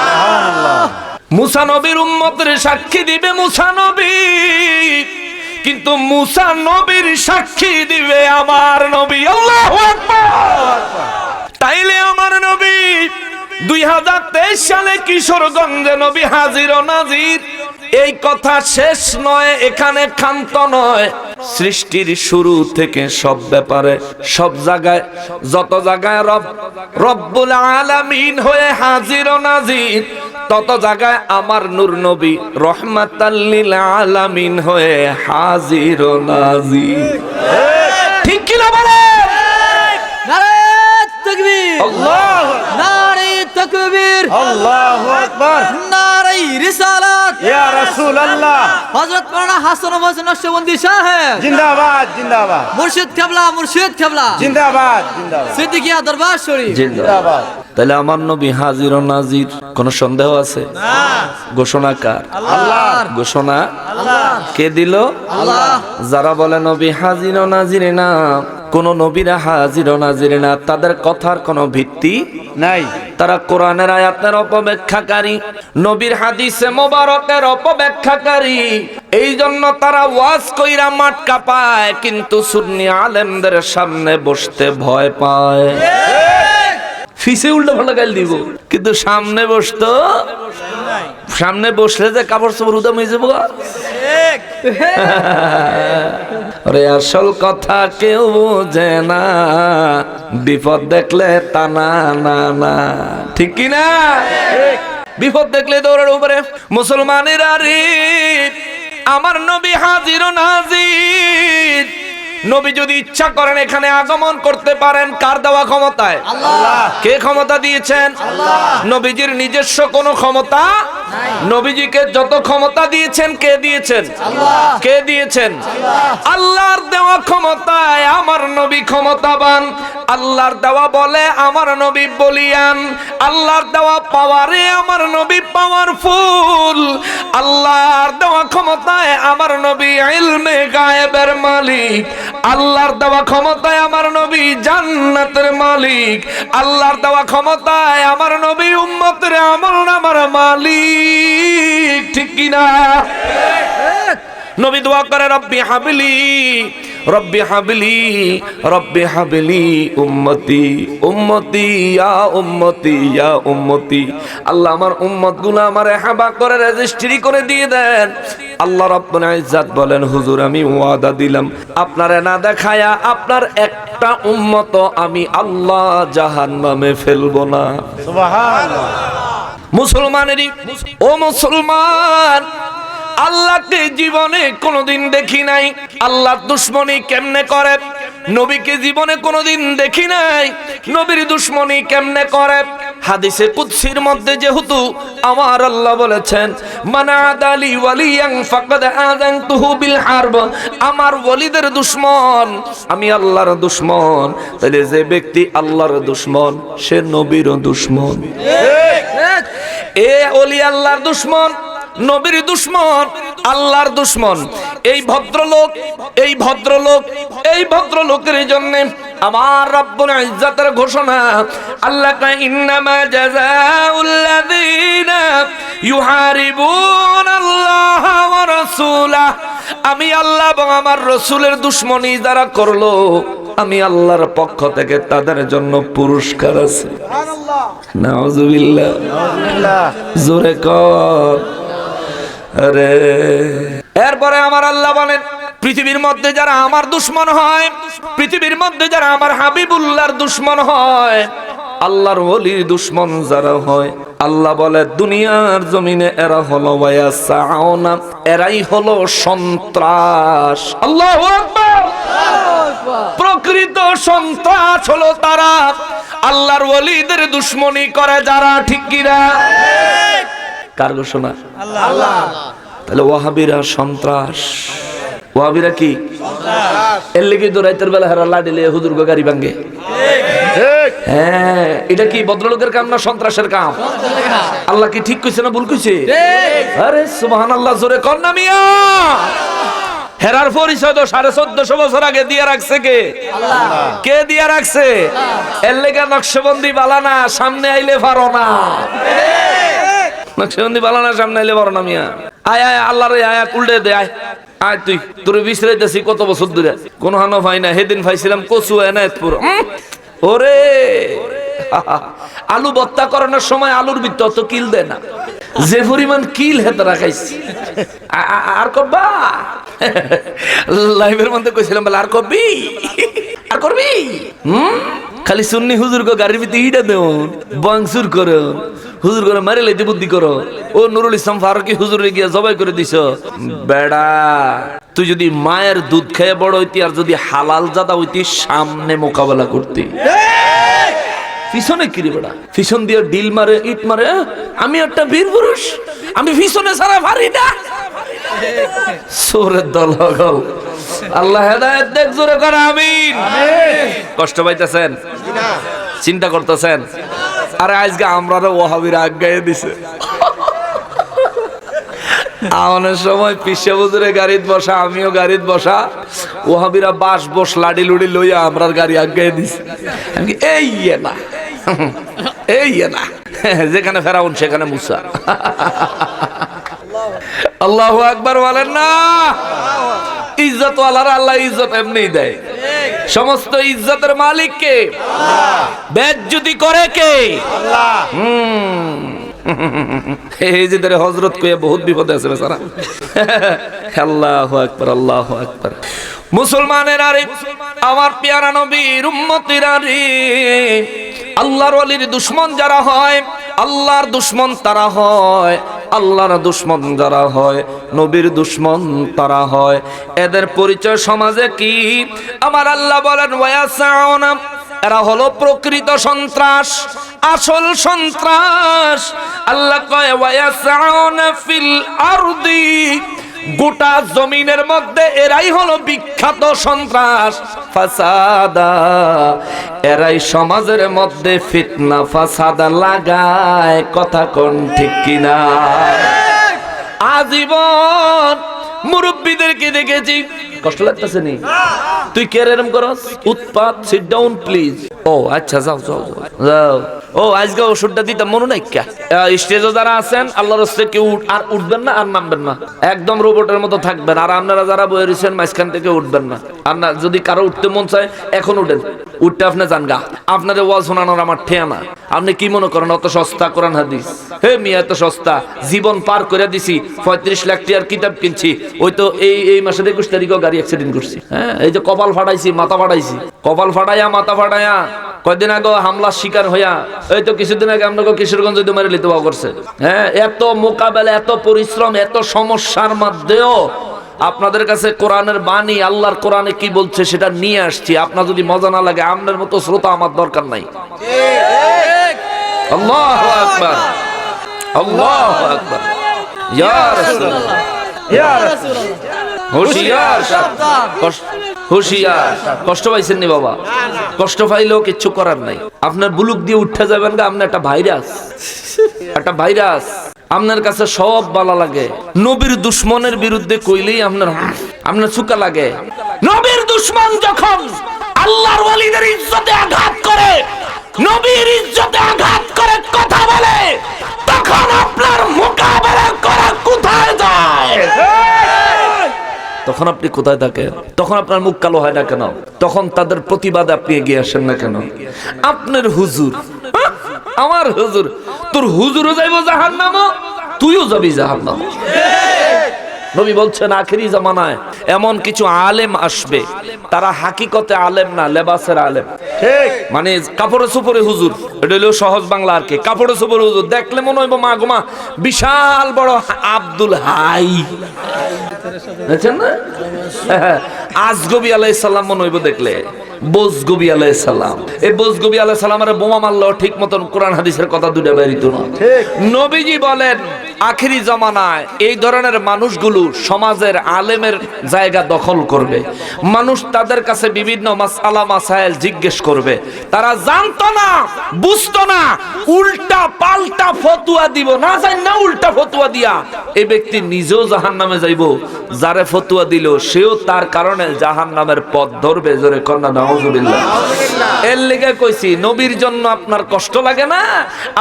সুবহানাল্লাহ। মুসা নবীর উম্মতের সাক্ষী দিবে মুসা নবী, কিন্তু মুসা নবীর সাক্ষী দিবে আমার নবী। আল্লাহু আকবার। তাইলে আমার নবী 2023 সালে কিশোরগঞ্জে নবী হাজির ও নাজির। এই কথা শেষ নয়, এখানে ক্ষান্ত নয়। সৃষ্টির শুরু থেকে সব ব্যাপারে সব জায়গায় যত জায়গায় রব্বুল আলামিন হয়ে হাজির ও নাজির, তত জায়গায় আমার নূর নবী রহমাতাল লিল আলামিন হয়ে হাজির ও নাজির। ঠিক কি না বলেন? নারে তাকবীর, আল্লাহু নারে তাকবীর, আল্লাহু আকবার, নারে রিসালাত, ইয়া রাসূলুল্লাহ। হযরত মাওলানা হাসান হোসেন নকশবন্দি সাহেব জিন্দাবাদ জিন্দাবাদ মুর্শিদ কেবলা জিন্দাবাদ জিন্দাবাদ সিদ্দিকিয়া দরবার শরীফ জিন্দাবাদ। তাহলে আমার নবী হাজির ও নাজির, কোন সন্দেহ আছে? ঘোষণা কার? আল্লাহর। ঘোষণা আল্লাহ কে দিল? আল্লাহ। যারা বলে নবী হাজির ও নাজির না, কোন নবীরা হাজির ও নাজির না, তাদের কথার কোনো ভিত্তি নাই। তারা কোরআনের আয়াতের অপব্যাখ্যাকারী, নবীর হাদিসে মোবারকের অপব্যাখ্যাকারী। এই জন্য তারা ওয়াজ কইরা মাঠ কাঁপায়, কিন্তু সুন্নি আলেমদের সামনে বসতে ভয় পায়। ফিসে উল্টো ভালো গাল দিব, কিন্তু সামনে বসতো, সামনে বসলে যে কাপড় চোপড় উদাম হয়ে যাবো। আরে আসল কথা কেউ বোঝে না, বিপদ দেখলে তা না না না, ঠিক কি না? বিপদ দেখলে দৌড়ের উপরে। মুসলমানেরা রে, আমার নবী হাজির ও নাজির। নবী যদি ইচ্ছা করেন এখানে আগমন করতে পারেন, কার দেওয়া ক্ষমতায়? আল্লাহ। কে ক্ষমতা দিয়েছেন? আল্লাহ। নবীজির নিজস্ব কোনো ক্ষমতা? নবীজিকে যত ক্ষমতা দিয়েছেন কে দিয়েছেন? আল্লাহ। কে দিয়েছেন? আল্লাহর দেওয়া ক্ষমতায় আমার নবী ক্ষমতাবান। আল্লাহর দেওয়া বলে আমার নবী বলিয়ান। আল্লাহর দেওয়া পাওয়ারে আমার নবী পাওয়ারফুল। আল্লাহর দেওয়া ক্ষমতায় আমার নবী ইলমে গায়েবের মালিক। আল্লাহর দেওয়া ক্ষমতায় আমার নবী জান্নাতের মালিক। আল্লাহর দেওয়া ক্ষমতায় আমার নবী উম্মতের আমলনামার মালিক, ঠিক কি না? নবী দোয়া করে রব্বি হাবলি রব্বি হাবলি রব্বি হাবলি উম্মতি উম্মতি ইয়া উম্মতি ইয়া উম্মতি। আল্লাহ আমার উম্মতগুলো আমারে হাবা করে রেজিস্ট্রি করে দিয়ে দেন। আল্লাহ রাব্বুল ইজ্জত বলেন, হুজুর আমি ওয়াদা দিলাম আপনারে না দেখায়া আপনার একটা উম্মত আমি আল্লাহ জাহান্নামে ফেলবো না। সুবহানাল্লাহ। মুসলমানেরই ও মুসলমান, আল্লাহকে জীবনে কোনোদিন দেখি নাই। আল্লাহর দুশ্মনী কেমনে করে? নবীকে জীবনে কোনোদিন দেখি নাই, নবীর দুশ্মনী কেমনে করে? হাদিসে কুদসির মধ্যে যেহেতু আমার আল্লাহ বলেছেন, মান আদালি ওয়ালিয়ান ফাকাদ আযানতুহু বিল হারব, আমার ওলিদের দুশমন আমি আল্লাহর দুশমন। তাহলে যে ব্যক্তি আল্লাহর দুশমন সে নবীরও দুশমন। এ ওলি আল্লাহর দুশমন, নবীর দুশমন, আল্লাহর দুশমন। এই ভদ্রলোকের জন্য আমার রব্বুল ইজ্জতের ঘোষণা, আল্লাহ কয় ইন্নামা জাযাউল্লাযীনা ইউহারিবুনাল্লাহ ওয়া রাসূলাহ, আমি আল্লাহ এবং আমার রাসূলের দুশমনী যারা করলো, আমি আল্লাহর পক্ষ থেকে তাদের জন্য পুরস্কার আছে। সুবহানাল্লাহ, নাউযুবিল্লাহ, নাউযুবিল্লাহ, জোরে কর। আরে এরপরে আমার আল্লাহ বলেন, পৃথিবীর মধ্যে যারা আমার দুশমন হয়, পৃথিবীর মধ্যে যারা আমার হাবিবুল্লাহর দুশমন হয়, আল্লাহর ওলির দুশমন যারা হয়, আল্লাহ বলে দুনিয়ার জমিনে এরা হলো ওয়ায়াসাউনা, এরাই হলো সন্ত্রাস। আল্লাহু আকবার। প্রকৃত সন্ত্রাস হলো তারা, আল্লাহর ওলিদের দুশমনী করে যারা, ঠিক কি না? কার ঘোষণা? আল্লাহ। তাহলে ওয়াহাবিরা সন্ত্রাস। ওয়াহাবিরা কি? সন্ত্রাস। এর লেগে তো রাতের বেলা হারা লাডিলে হুজুর গো গাড়ি ভাঙে। ঠিক। হ্যাঁ, এটা কি ভদ্রলোকের কাম না সন্ত্রাসের কাম? আল্লাহ কি ঠিক কইছে না ভুল কইছে? ঠিক। আরে সুবহানাল্লাহ, জোরে কর না মিয়া। হেরার পরিচয় তো 1450 বছর আগে দিয়ে রাখছে কে? আল্লাহ। কে দিয়ে রাখছে? এর লেগে নকশবন্দি বালা না, সামনে আইলে পারো না। নকশবন্দি বালানা সামনে এলে বড় না মিয়া আয় আয় আল্লাহ রে আয় উল্টে দে আয় আয় তুই তোর বিশ্রাইতেছি কত বছর ধরে কোন হানো ভাই না সেদিন ভাইছিলাম কচু এনায়তপুর ওরে আলু ভর্তা করানোর সময় আলুর ভিতর তো কিল দেয় না যে পরিমাণ কিল হেতে রাখাইছি আর কবা লাইভের মধ্যে কইছিলাম বলে আর কবি আর করবি খালি সুন্নি হুজুর গো গাড়ির ভিতরে ইটা দেও বাংসুর করো হুজুর করে মারে লাইতে বুদ্ধি করো ও নুরুল ইসলাম ফারুকি হুজুরে গিয়া জবাই করে দিছ বেড়া তুই যদি মায়ের দুধ খেয়ে বড় হইতি আর যদি হালাল জাদা হইতি সামনে মোকাবেলা করতি পিছনে কিরি বেড়া পিছন দিয়ে ডিল মারে ইট মারে আমি একটা বীর পুরুষ আমি পিছনে ছাড়া পারি না সোরের দলগল আল্লাহ হেদায়েত দেখ জোরে করে আমিন কষ্ট পাইতেছেন চিন্তা করতেছেন আরে আজকে আমরা ওয়াহাবিরা আজ্ঞায় দিছে আমাদের সময় পিসে হুজুরে গাড়িত বসা আমিও গাড়িত বসা ওয়াহাবিরা বাস বস লাডি লুডি লইয়া আমরার গাড়ি আজ্ঞায় দিছে আমি এই না এই না যেখানে ফেরাউন সেখানে মুসা আল্লাহু আকবার বলেন না ইজ্জত ওয়ালার আল্লাহ ইজ্জত এমনিই দেয় সমস্ত ইজ্জতের মালিক কে বেজ্জতি করে কে আল্লাহ এই যে ধরে হযরত কইয়া বহুত বিপদে আছে বেচারা আল্লাহু আকবার আল্লাহু আকবার মুসলমানের আরে আমার পেয়ারা নবীর উম্মতের আরে আল্লাহর ওলির দুশমন যারা হয় আল্লাহর দুশমন তারা হয় আল্লাহর দুশমন যারা হয় নবীর দুশমন তারা হয় এদের পরিচয় সমাজে কি আমার আল্লাহ বলেন ওয়ায়াসাউনা এরা হলো প্রকৃত সন্ত্রাস আসল সন্ত্রাস আল্লাহ কয় ওয়ায়াসাউনা ফিল আরদি গোটা জমিনের মধ্যে এরাই হলো বিখ্যাত সন্ত্রাস ফাসাদা এরাই সমাজের মধ্যে ফিতনা ফাসাদা লাগায় কথা কোন ঠিক কিনা আজীবন মুরব্বীদেরকে দেখেছি কষ্ট লাগতেছে নি তুই কে এরকম করস উৎপাত সিট ডাউন প্লিজ ও আচ্ছা যাও যাও যাও ও আজকে ওষুধটা দিতে মনে নাই কে স্টেজে যারা আছেন আল্লাহর রাস্তায় কেউ আর উঠবেন না আর নামবেন না একদম রোবটের মতো থাকবেন আর আপনারা যারা বয়ে রয়েছেন মাঝখান থেকে উঠবেন না আর না যদি কারো উঠতে মন চায় এখন উঠেন উঠতে আপনি যান গা আপনাদের ওয়াজ শোনানোর আমার ঠেয়া না আপনি কি মনে করেন অত সস্তা কোরআন হাদিস হে মিয়া এত সস্তা জীবন পার করে দিছি 35 লাখ টাকার কিতাব কিনছি ওই তো এই মাসে 21 তারিখও গাড়ি অ্যাক্সিডেন্ট করছি হ্যাঁ এই যে কপাল ফাটাইছি মাথা ফাটাইছি কপাল ফাটাইয়া মাথা ফাটাইয়া কয়দিন আগে হামলার শিকার হইয়া এই তো কিছুদিন আগে আপনাকে কিশোরগঞ্জ মারে লিতে করছে হ্যাঁ এত মোকাবেলা এত পরিশ্রম এত সমস্যার মধ্যেও আপনাদের কাছে কোরআনের বাণী আল্লাহর কোরআনে কি বলছে সেটা নিয়ে আসছি আপনার যদি মজা না লাগে আপনার মতো শ্রোতা আমার দরকার নাই আল্লাহু আকবার আল্লাহু আকবার ইয়া রাসূলুল্লাহ ইয়া রাসূলুল্লাহ হুশিয়ার হুশিয়ার কষ্ট পাইছেন নি বাবা কষ্ট পাইলেও কিচ্ছু করার নাই আপনার বুলুক দিয়ে উঠে যাবেন গা আপনার একটা ভাইরাস আপনার কাছে সব ভালো লাগে নবীর দুশমনের বিরুদ্ধে কইলেই আপনার চুকা লাগে নবীর দুশমন যখন আল্লাহর ওয়ালিদের ইজ্জতে আঘাত করে নবীর ইজ্জতে আঘাত করে কথা বলে তখন আপনার মোকাবেলা করা কোথায় যায় তখন আপনি কোথায় থাকেন তখন আপনার মুখ কালো হয় না কেন তখন তাদের প্রতিবাদে আপনি এগিয়ে আসেন না কেন আপনার হুজুর আমার হুজুর তোর হুজুরও যাইব জাহান্নামে তুইও যাবি জাহান্নামে নবী বলছেন আখেরি জামানায় এমন কিছু আলেম আসবে তারা হাকিকতে আলেম না লেবাসের আলেম ঠিক মানে কাপড়ে সুপরে হুজুর এটা হলো সহজ বাংলা আর কি কাপড়ে সুপরে হুজুর দেখলে মনে হইব মা গোমা বিশাল বড় আব্দুল হাই বুঝছেন না আজগবি আলাইহিস সালাম মনে হইব দেখলে বজগবি আলাইহিস সালাম এই বজগবি আলাইহিস সালামের বোমা মারলো ঠিক মতন কোরআন হাদিসের কথা দুইটা বেরিত না ঠিক নবীজি বলেন আখেরি জামানায় এই ধরনের মানুষগুলো সমাজের আলেমের জায়গা দখল করবে। মানুষ তাদের কাছে বিভিন্ন মাসআলা মাসাইল জিজ্ঞেস করবে, তারা জানতো না, বুঝতো না, উল্টা পাল্টা ফতোয়া দিব, না জানি না উল্টা ফতোয়া দিয়া এই ব্যক্তি নিজেও জাহান্নামে যাইব, যারে ফতোয়া দিল সেও তার কারণে জাহান্নামের পথ ধরবে। জোরে কন্যা নাউজুবিল্লাহ। এর লেগে কইছি, নবীর জন্য আপনার কষ্ট লাগে না,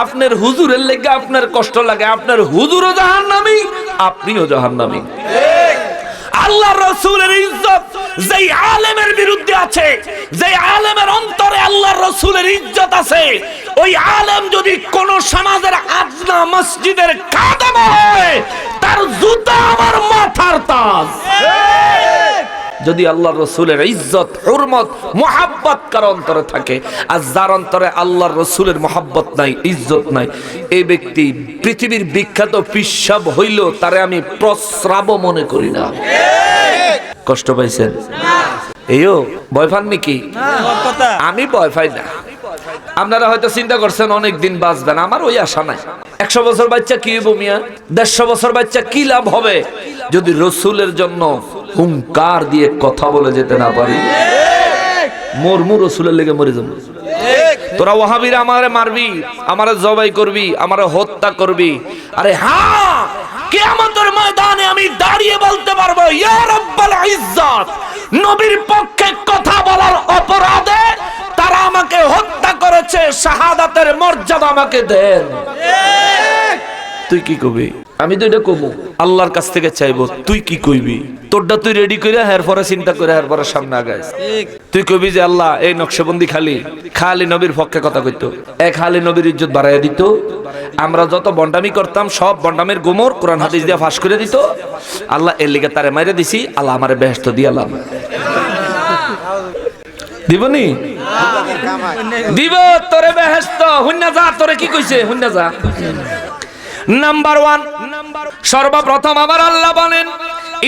আপনার হুজুরের লেগে আপনার কষ্ট লাগে। আপনার হুজুরও জাহান্নামী, আপনিও জাহান্নামী। আল্লাহ রাসূলের ইজ্জত যেই আলেমের বিরুদ্ধে আছে, যেই আলেমের অন্তরে আল্লাহ রাসূলের ইজ্জত আছে, ওই আলেম যদি কোন সমাজের আদনা মসজিদের খাদেম হয়, তার জুতা আমার মাথার তাজ। যদি আল্লাহ রসুলের ইজ্জত, হুরমত, মুহাব্বত কার অন্তরে থাকে, আর যার অন্তরে আল্লাহর রসুলের মুহাব্বত নাই, ইজ্জত নাই, এই ব্যক্তি পৃথিবীর বিখ্যাত পিশাব হইলেও তারে আমি প্রস্রাব মনে করি না। কষ্ট পাইছেন? এইও ভয় পান নাকি? আমি ভয় পাই না। আপনারা হয়তো চিন্তা করছেন অনেক দিন বাঁচবেন, আমার ওই আশা নাই। 100 বছর বাচ্চা কি হইব মিয়া? 150 বছর বাচ্চা কি লাভ হবে যদি রসুলের জন্য হুঙ্কার দিয়ে কথা বলে যেতে না পারি? মরমু রসুলের লেগে মরে যাবো। তোরা ওয়াহাবিরা আমারে মারবি, আমারে জবাই করবি, আমারে হত্যা করবি, আরে হ্যাঁ, কিয়ামতের ময়দানে আমি দাঁড়িয়ে বলতে পারবো, ইয়া রাব্বাল ইজ্জত, নবীর পক্ষে কথা বলার অপরাধে তারা আমাকে হত্যা করেছে, শাহাদাতের মর্যাদা আমাকে দেন। তুই কি কবি? আমি তো এটা কবো, আল্লাহর কাছ থেকে চাইবো, তুই কি কইবি? তোরটা তুই রেডি করে এরপরে চিন্তা করে এরপরে সামনে আগাইস। তুই কবি যে আল্লাহ এই নকশবন্দি খালি নবীর পক্ষে কথা কইতো, খালি নবীর ইজ্জত বাড়াইয়া দিত, আমরা যত বন্ডামি করতাম সব বন্ডামের গোমর কোরআন হাদিস দিয়ে ফাঁস করে দিত, আল্লাহ এর লিগে তারে মাইরে দিছি, আল্লাহ আমারে বেহেশত দিয়ালাম। দিবনি? দিব তোরে বেহেশত। হুন্না যা, তোরে কি কইছে হুন্না যা। নাম্বার 1, সর্বপ্রথম আমার আল্লাহ বলেন,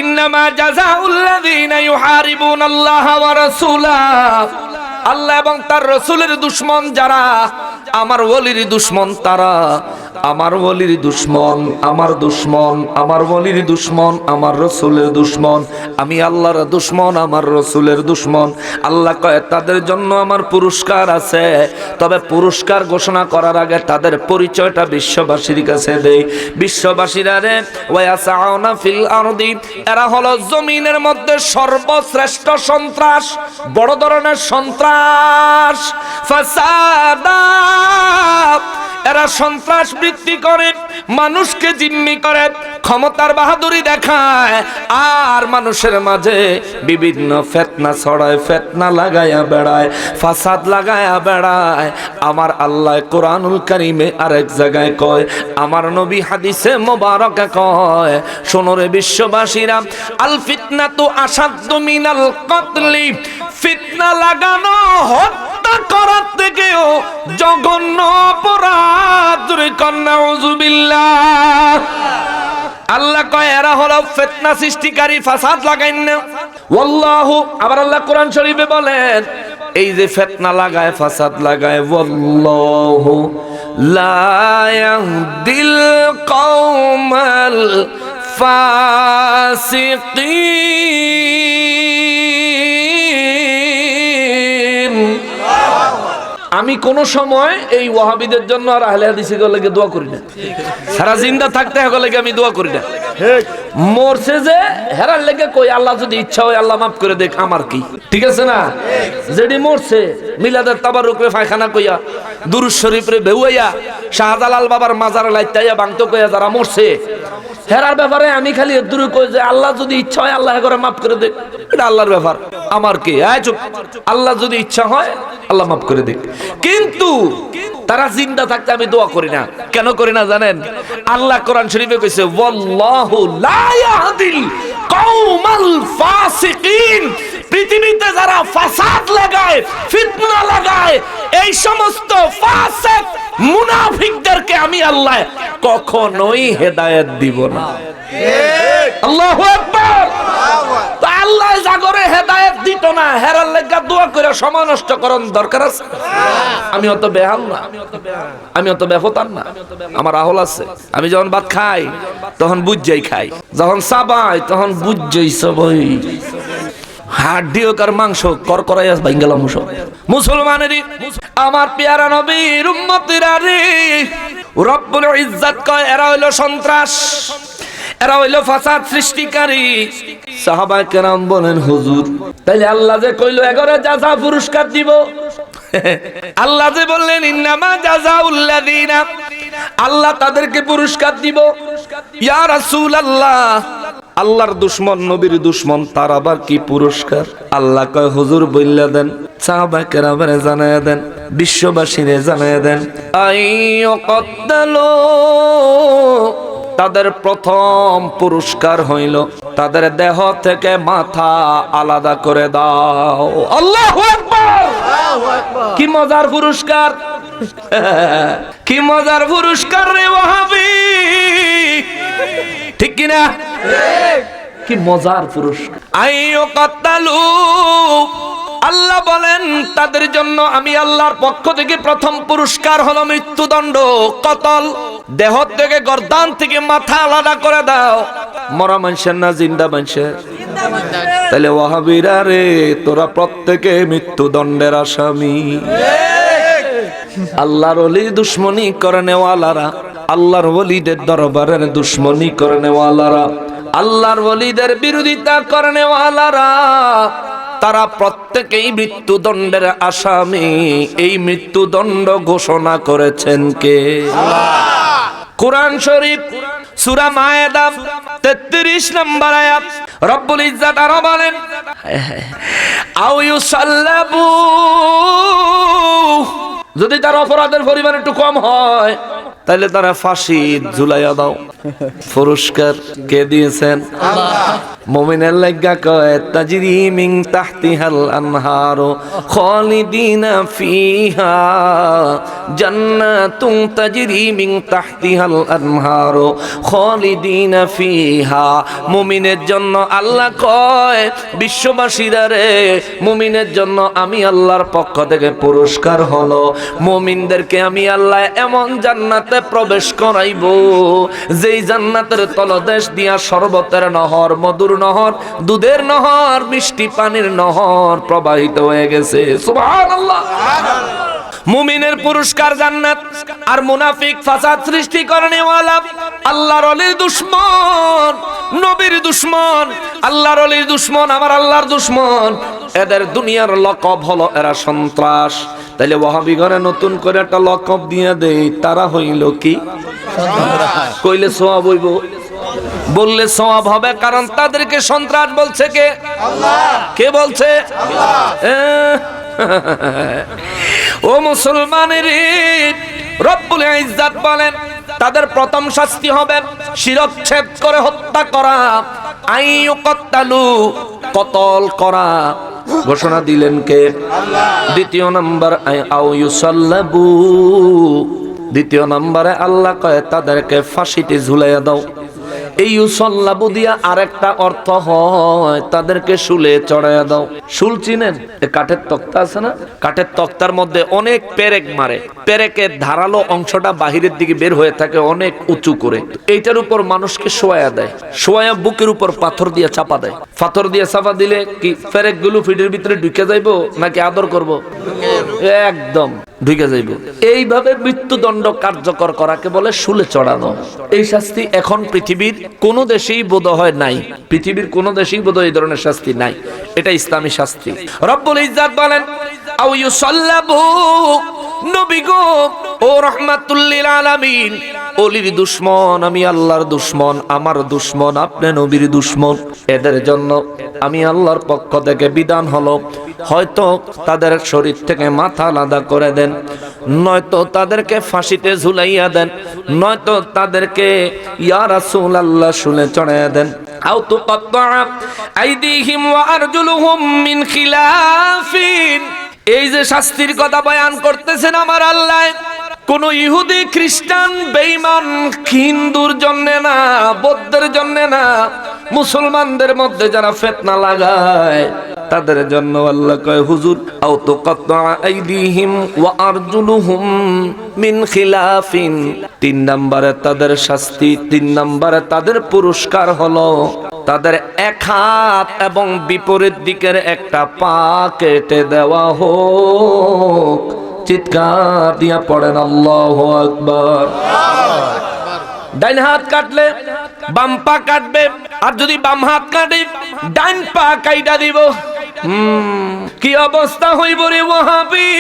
ইন্নামা জাযাউল লাযিনা ইউহারিবুনাল্লাহা ওয়া রাসূলাহু, আল্লাহ এবং তার রাসূলের দুশমন যারা, আমার ওলির দুশমন তারা, আমার ওলির দুশমন, আমার দুশমন, আমার ওলির দুশমন, আমার রাসূলের দুশমন, আমি আল্লাহর দুশমন, আমার রাসূলের দুশমন। আল্লাহ কয় তাদের জন্য আমার পুরস্কার আছে, তবে পুরস্কার ঘোষণা করার আগে তাদের পরিচয়টা বিশ্ববাসীর কাছে দেই। বিশ্ববাসীরা রে, ওয়ায়াসাউনা ফিল আরদি, এরা হলো জমিনের মধ্যে সর্বশ্রেষ্ঠ সন্ত্রাস, বড় ধরনের সন্ত্রাস। ফাসাদা, এরা সন্ত্রাস বৃদ্ধি করে, মানুষকে জিম্মি করে, ক্ষমতার বাহাদুরি দেখায়, আর মানুষের মাঝে বিভিন্ন ফিতনা ছড়ায়, ফিতনা লাগায়া বেড়ায়, ফাসাদ লাগায়া বেড়ায়। আমার আল্লাহ কোরআনুল কারীমে আরেক জায়গায় কয়, আমার নবী হাদিসে মোবারকে কয়, শোনো রে বিশ্ববাসীরা, আল ফিতনাতু আসাদ্দু মিনাল কতলি, ফিতনা লাগানো, হত্যা করার থেকেও জঘন্য অপরাধ। নাউযুবিল্লাহ। আল্লাহ কয় এরা হলো ফিতনা সৃষ্টিকারী, ফাসাদ লাগাইন না। ওয়াল্লাহু, আবার আল্লাহ কোরআন শরীফে বলেন, এই যে ফিতনা লাগায়, ফাসাদ লাগায়, ওয়াল্লাহু লা ইয়াহদিল কওমাল ফাসিকিন। আমি কোন সময় এই ওয়াহাবিদের জন্য আর আহলে হাদিসের লাগি দোয়া করি না, সারা জিন্দা থাকতে হলে লাগি আমি দোয়া করি না। মরছে যে হেরার লেগে কই আল্লাহ যদি ইচ্ছা হয় আল্লাহ মাফ করে দেখ, আমার কি, ঠিক আছে না? যেটি মরছে মিলাদের তাবারুক রে ফায়খানা কইয়া, দুরূদ শরীফ রে বেউইয়া, শাহজালাল বাবার মাজারে লাইতাইয়া বাংতো কইয়া যারা মরছে, হেরার ব্যাপারে আমি খালি দূরে কই যে আল্লাহ যদি ইচ্ছা হয় আল্লাহ করে মাফ করে দেখ, এটা আল্লাহর ব্যাপার, আমার কি? চুপ, আল্লাহ যদি ইচ্ছা হয় আল্লাহ মাফ করে দেখ। কিন্তু তারা জিন্দা থাকতে আমি দোয়া করি না। কেন করি না জানেন? আল্লাহ কোরআন শরীফে কইছে, ওয়াল্লাহু লা ইয়াহদিল কওমাল ফাসিকিন, পৃথিবীতে যারা ফাসাদ লাগায়, ফিতনা লাগায়, এই সমস্ত ফাসিক মুনাফিকদেরকে আমি আল্লাহ কখনোই হেদায়েত দিব না। আল্লাহু আকবার। আল্লাহ জাগরে হেদায়েত দিত না, হেরার লেগা দোয়া করে সময় নষ্ট করন দরকার আছে? আমি অত বেহাল না, আমি অত বেফতার না, আমার আহল আছে। আমি যখন ভাত খাই তখন বুঝাই খাই, যখন চাবাই তখন বুঝাই সবই। হাড্ডি হোক আর মাংস করকরাই আস ভাঙ্গেলাম মুসলমানেরই। আমার পেয়ারা নবীর উম্মতিরা রে, রব্বুল ইজ্জত কয় এরা হইল সন্ত্রাস, এরা হইল ফাসাদ সৃষ্টিকারী। সাহাবায়ে কেরাম বলেন হুজুর তাইলে আল্লাহ যে কইলো এগরে জাযা পুরস্কার দিব, আল্লাহ যে বললেন ইন্নামা জাযাউল্লাযিনা, আল্লাহ তাদেরকে পুরস্কার দিব। ইয়া রাসূলুল্লাহ, আল্লাহর দুশমন নবীর দুশমন তার আবার কি পুরস্কার? আল্লাহ কয় হুজুর বইলা দেন, সাহাবায়ে কেরামরে জানায়া দেন, বিশ্ববাসীরে জানায়া দেন। আইয়ুকদ্দালু, তাদের প্রথম পুরস্কার হইল তাদের দেহ থেকে মাথা আলাদা করে দাও। আল্লাহু আকবার! কি মজার পুরস্কার, কি মজার পুরস্কার রে ওয়াহাবি, ঠিক কি না? কি মজার পুরস্কার। আইয়ুকদ্দালু, আল্লাহ বলেন তাদের জন্য আমি আল্লাহর পক্ষ থেকে প্রথম পুরস্কার হলো মৃত্যুদণ্ড, কতল। দেহ থেকে গর্দান থেকে মাথা আলাদা করে দাও। মরা মানুষের না জিন্দা মানুষের? তাহলে ওয়াহাবিরা রে, তোরা প্রত্যেকে মৃত্যুদণ্ডের আসামি। আল্লাহর ওলির দুশ্মনী করে নেওয়ালারা, আল্লাহর ওলিদের দরবারের দুশ্মনী করে নেওয়ালারা, আল্লাহর ওলিদের বিরোধিতা করে নেওয়ালারা, তারা প্রত্যেকেই মৃত্যুদণ্ডের আসামি। এই মৃত্যুদণ্ড ঘোষণা করেছেন কে? কুরআন শরীফ সূরা মায়েদা 33 নম্বর আয়াত, রব্বুল ইজ্জত আরো বলেন আও ইউসাল্লাবু, যদি তার অপরাধের পরিমাণ একটু কম হয় তাহলে তারা ফাঁসি ঝুলাইয়া দাও। পুরস্কার কে দিয়েছেন? মুমিনের লাগা কয় তাজরি মিন তাহতিহাল আনহারু খালিদিনা ফিহা জান্নাতুন তাজরি মিন তাহতিহাল আনহারু খালিদিনা ফিহা। মুমিনের জন্য আল্লাহ কয় বিশ্ববাসীরা রে, মুমিনের জন্য আমি আল্লাহর পক্ষ থেকে পুরস্কার হলো মুমিনদেরকে আমি আল্লাহ এমন জান্নাতে প্রবেশ করাইব যেই জান্নাতের তলদেশ দিয়া শরবতের নহর, মধুর নহর, দুধের নহর, মিষ্টি পানির নহর প্রবাহিত হয়ে গেছে। সুবহানাল্লাহ। মুমিনের পুরস্কার জান্নাত, আর মুনাফিক ফাসাদ সৃষ্টি করেনেওয়ালা, আল্লাহর ওলির দুশমন, নবীর দুশমন, আল্লাহর ওলির দুশমন, আমার আল্লাহর দুশমন, এদের দুনিয়ার লকব হলো এরা সন্ত্রাস। তাইলে ওয়াহাবি ঘরে নতুন করে একটা লকব দিয়ে দেই, তারা হইল কি? কইলে সওয়াব হইব, বললে সওয়াব হবে, কারণ তাদেরকে সন্ত্রাস বলছে কে? আল্লাহ। কে বলছে? আল্লাহ। ও মুসলমানের, রব্বুল ইজ্জত বলেন তাদের প্রথম শাস্তি হবে শিরচ্ছেদ করে হত্যা করা, আইয়ুকত্তালু, কতল করা। ঘোষণা দিলেন কে? আল্লাহ। দ্বিতীয় নাম্বার আও ইউসাল্লাবু, দ্বিতীয় নম্বরে আল্লাহ কয় তাদেরকে ফাঁসিতে ঝুলাইয়া দাও। এই ইউসাল্লাবু দিয়া আরেকটা অর্থ হয় তাদেরকে শুলে চড়াইয়া দাও। শুল চিনেন? কাঠের তক্তা আছে না, কাঠের তক্তার মধ্যে অনেক পেরেক মারে, পেরেকের ধারালো অংশটা বাহিরের দিকে বের হয়ে থাকে অনেক উঁচু করে। এইটার উপর মানুষকে শোয়া দেয়, শোয়া বুকের উপর পাথর দিয়ে চাপা দেয়। পাথর দিয়ে চাপা দিলে কি পেরেক গুলো ফিটের ভিতরে ঢুকে যাইবো নাকি আদর করব? একদম ঢুকে যাইব। এইভাবে মৃত্যুদণ্ড কার্যকর করাকে বলে শুলে চড়ানো। এই শাস্তি এখন পৃথিবীর কোন দেশেই বোধহয় নাই, পৃথিবীর কোন দেশেই বোধহয় এই ধরনের শাস্তি নাই। এটা ইসলামী শাস্তি। রব্বুল ইজ্জত বলেন আও ইউসাল্লাবু, নবী গো ও রাহমাতুল লিল আলামিন, ওলির দুশমন আমি আল্লাহর দুশমন, আমার দুশমন আপনি নবীর দুশমন, এদের জন্য আমি আল্লাহর পক্ষ থেকে বিধান হলো হয়তো তাদের শরীর থেকে মাথা আলাদা করে দেন, নয়তো তাদেরকে ফাঁসিতে ঝুলাইয়া দেন, নয়তো তাদেরকে ইয়া রাসূলুল্লাহ শুলে চড়াইয়া দেন। আও তুকাত্তা আইদিহিম ওয়া আরজুলুহুম মিন খিলাফিন। এই যে শাস্তির কথা বয়ান করতেছেন আমার আল্লাহ, কোন ইহুদি খ্রিস্টান বেঈমান হিন্দুর জন্য না, বৌদ্ধের জন্য না, মুসলমানদের মধ্যে যারা ফিতনা লাগায় তাদের জন্য আল্লাহ কয় হুজুর আও তুকাত্তা আইদিহিম ওয়া আরজুলুহুম মিন খিলাফিন। 3 নম্বরে তাদের শাস্তি, 3 নম্বরে তাদের পুরস্কার হলো তাদের এক হাত এবং বিপরীত দিকের একটা পা কেটে দেওয়া হোক। চিৎকার দিয়া পড়েন আল্লাহু আকবার। ডাইন হাত কাটলে বাম পা কাটবে, আর যদি বাম হাত কাটে ডাইন পা কাইটা দিব। কি অবস্থা হইব রে ওয়াহাবি?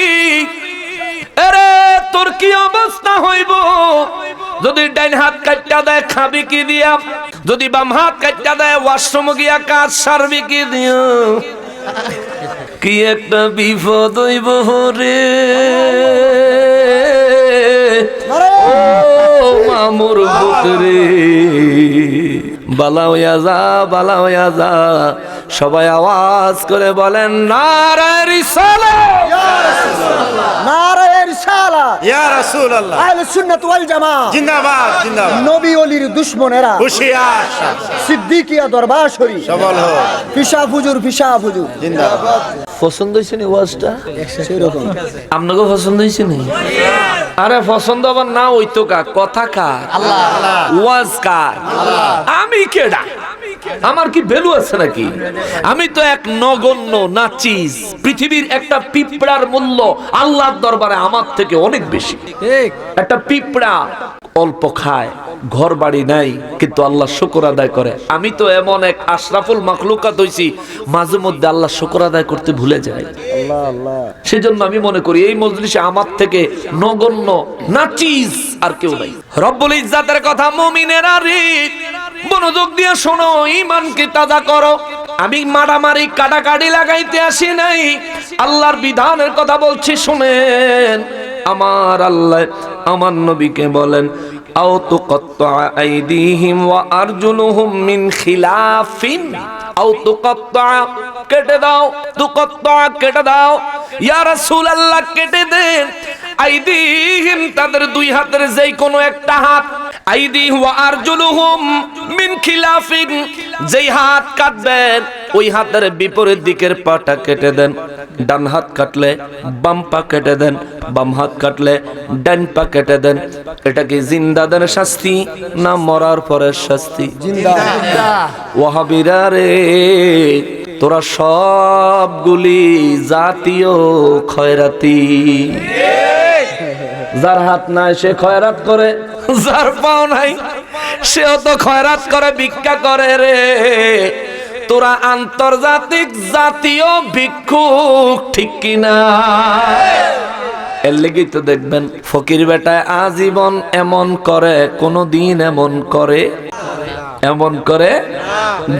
আরে তোর কি অবস্থা হইব যদি ডাইন হাত কাটটা দেয়? খাবি কি দিয়া? যদি বাম হাত কাটটা দেয় ওয়াশরুম গিয়া কাজ সারবি কি দিয়া? কি একটা বিপদ হইব রে ও মামুর পুত্রে। বালা হইয়া যা, বালা হইয়া যা। সবাই আওয়াজ করে বলেন নারায়ে রিসালাত, নারায়ে রিসালাত, ইয়া রাসূলুল্লাহ। আহলে সুন্নাত ওয়াল জামাত জিন্দাবাদ জিন্দাবাদ। নবী ওলির দুশমনেরা হুশিয়ার, সিদ্দিকিয়া দরবার শরীফ সবল হোক। ফিসা ফুজুর জিন্দাবাদ। পছন্দ হয়েছে নি ওয়াজটা? সেরকম আপনাকে পছন্দ হয়েছে নি? আরে পছন্দ আবার না হইতো কা? কথা কার? আল্লাহ। ওয়াজ কার? আল্লাহ। আমি কেডা? আমার কি ভ্যালু আছে নাকি? আমি তো এক নগণ্য নাচিস। পৃথিবীর একটা পিঁপড়ার মূল্য আল্লাহর দরবারে আমার থেকে অনেক বেশি। ঠিক। একটা পিঁপড়া অল্প খায়, ঘর বাড়ি নাই, কিন্তু আল্লাহ শুকর আদায় করে। আমি তো এমন এক আশরাফুল মাখলুকাত হইছি, মাঝে মধ্যে আল্লাহ শুকর আদায় করতে ভুলে যায়। আল্লাহ আল্লাহ। সেজন্য আমি মনে করি এই মজলিসে আমার থেকে নগণ্য নাচিস আর কেউ নাই। রব্বুল ইজ্জাতের কথা মুমিনেরা রে মনোযোগ দিয়ে শোনো, ঈমানকে তাজা করো। আমি মারামারি কাটাকাটি লাগাইতে আসি নাই, আল্লাহর বিধানের কথা বলছি শুনেন। আমার আল্লাহ আমার নবীকে বলেন আও তুকাত্তা আইদিহিম ওয়া আরজুলুহুম মিন খিলাফিন। আও তুকাত্তা কেটে দাও, তুকাত্তা কেটে দাও। ইয়া রাসূলুল্লাহ কেটে দেন। আইদিহিম তাদের দুই হাতের যেই কোনো একটা হাত। আইদি ওয়া আরজুলুহুম মিন খিলাফিন, যেই হাত কাটবেন ওই হাতের বিপরীত দিকের পাটা কেটে দেন। ডান হাত কাটলে বাম পা কেটে দেন, বাম হাত কাটলে ডান পা কেটে দেন। এটা কি জিন্দাদের শাস্তি না মরার পরের শাস্তি? জিন্দা। ওয়াহাবিরা রে তোরা সবগুলি জাতীয় খয়রাতি। যার হাত নাই সে খয়রাত করে, যার পাও নাই সেও তো খয়রাত করে, ভিক্ষা করে রে। তোরা আন্তর্জাতিক জাতীয় ভিক্ষুক, ঠিক কিনা? এর লেগেই তো দেখবেন ফকির বেটায় আজীবন এমন করে, কোনদিন এমন করে এমন করে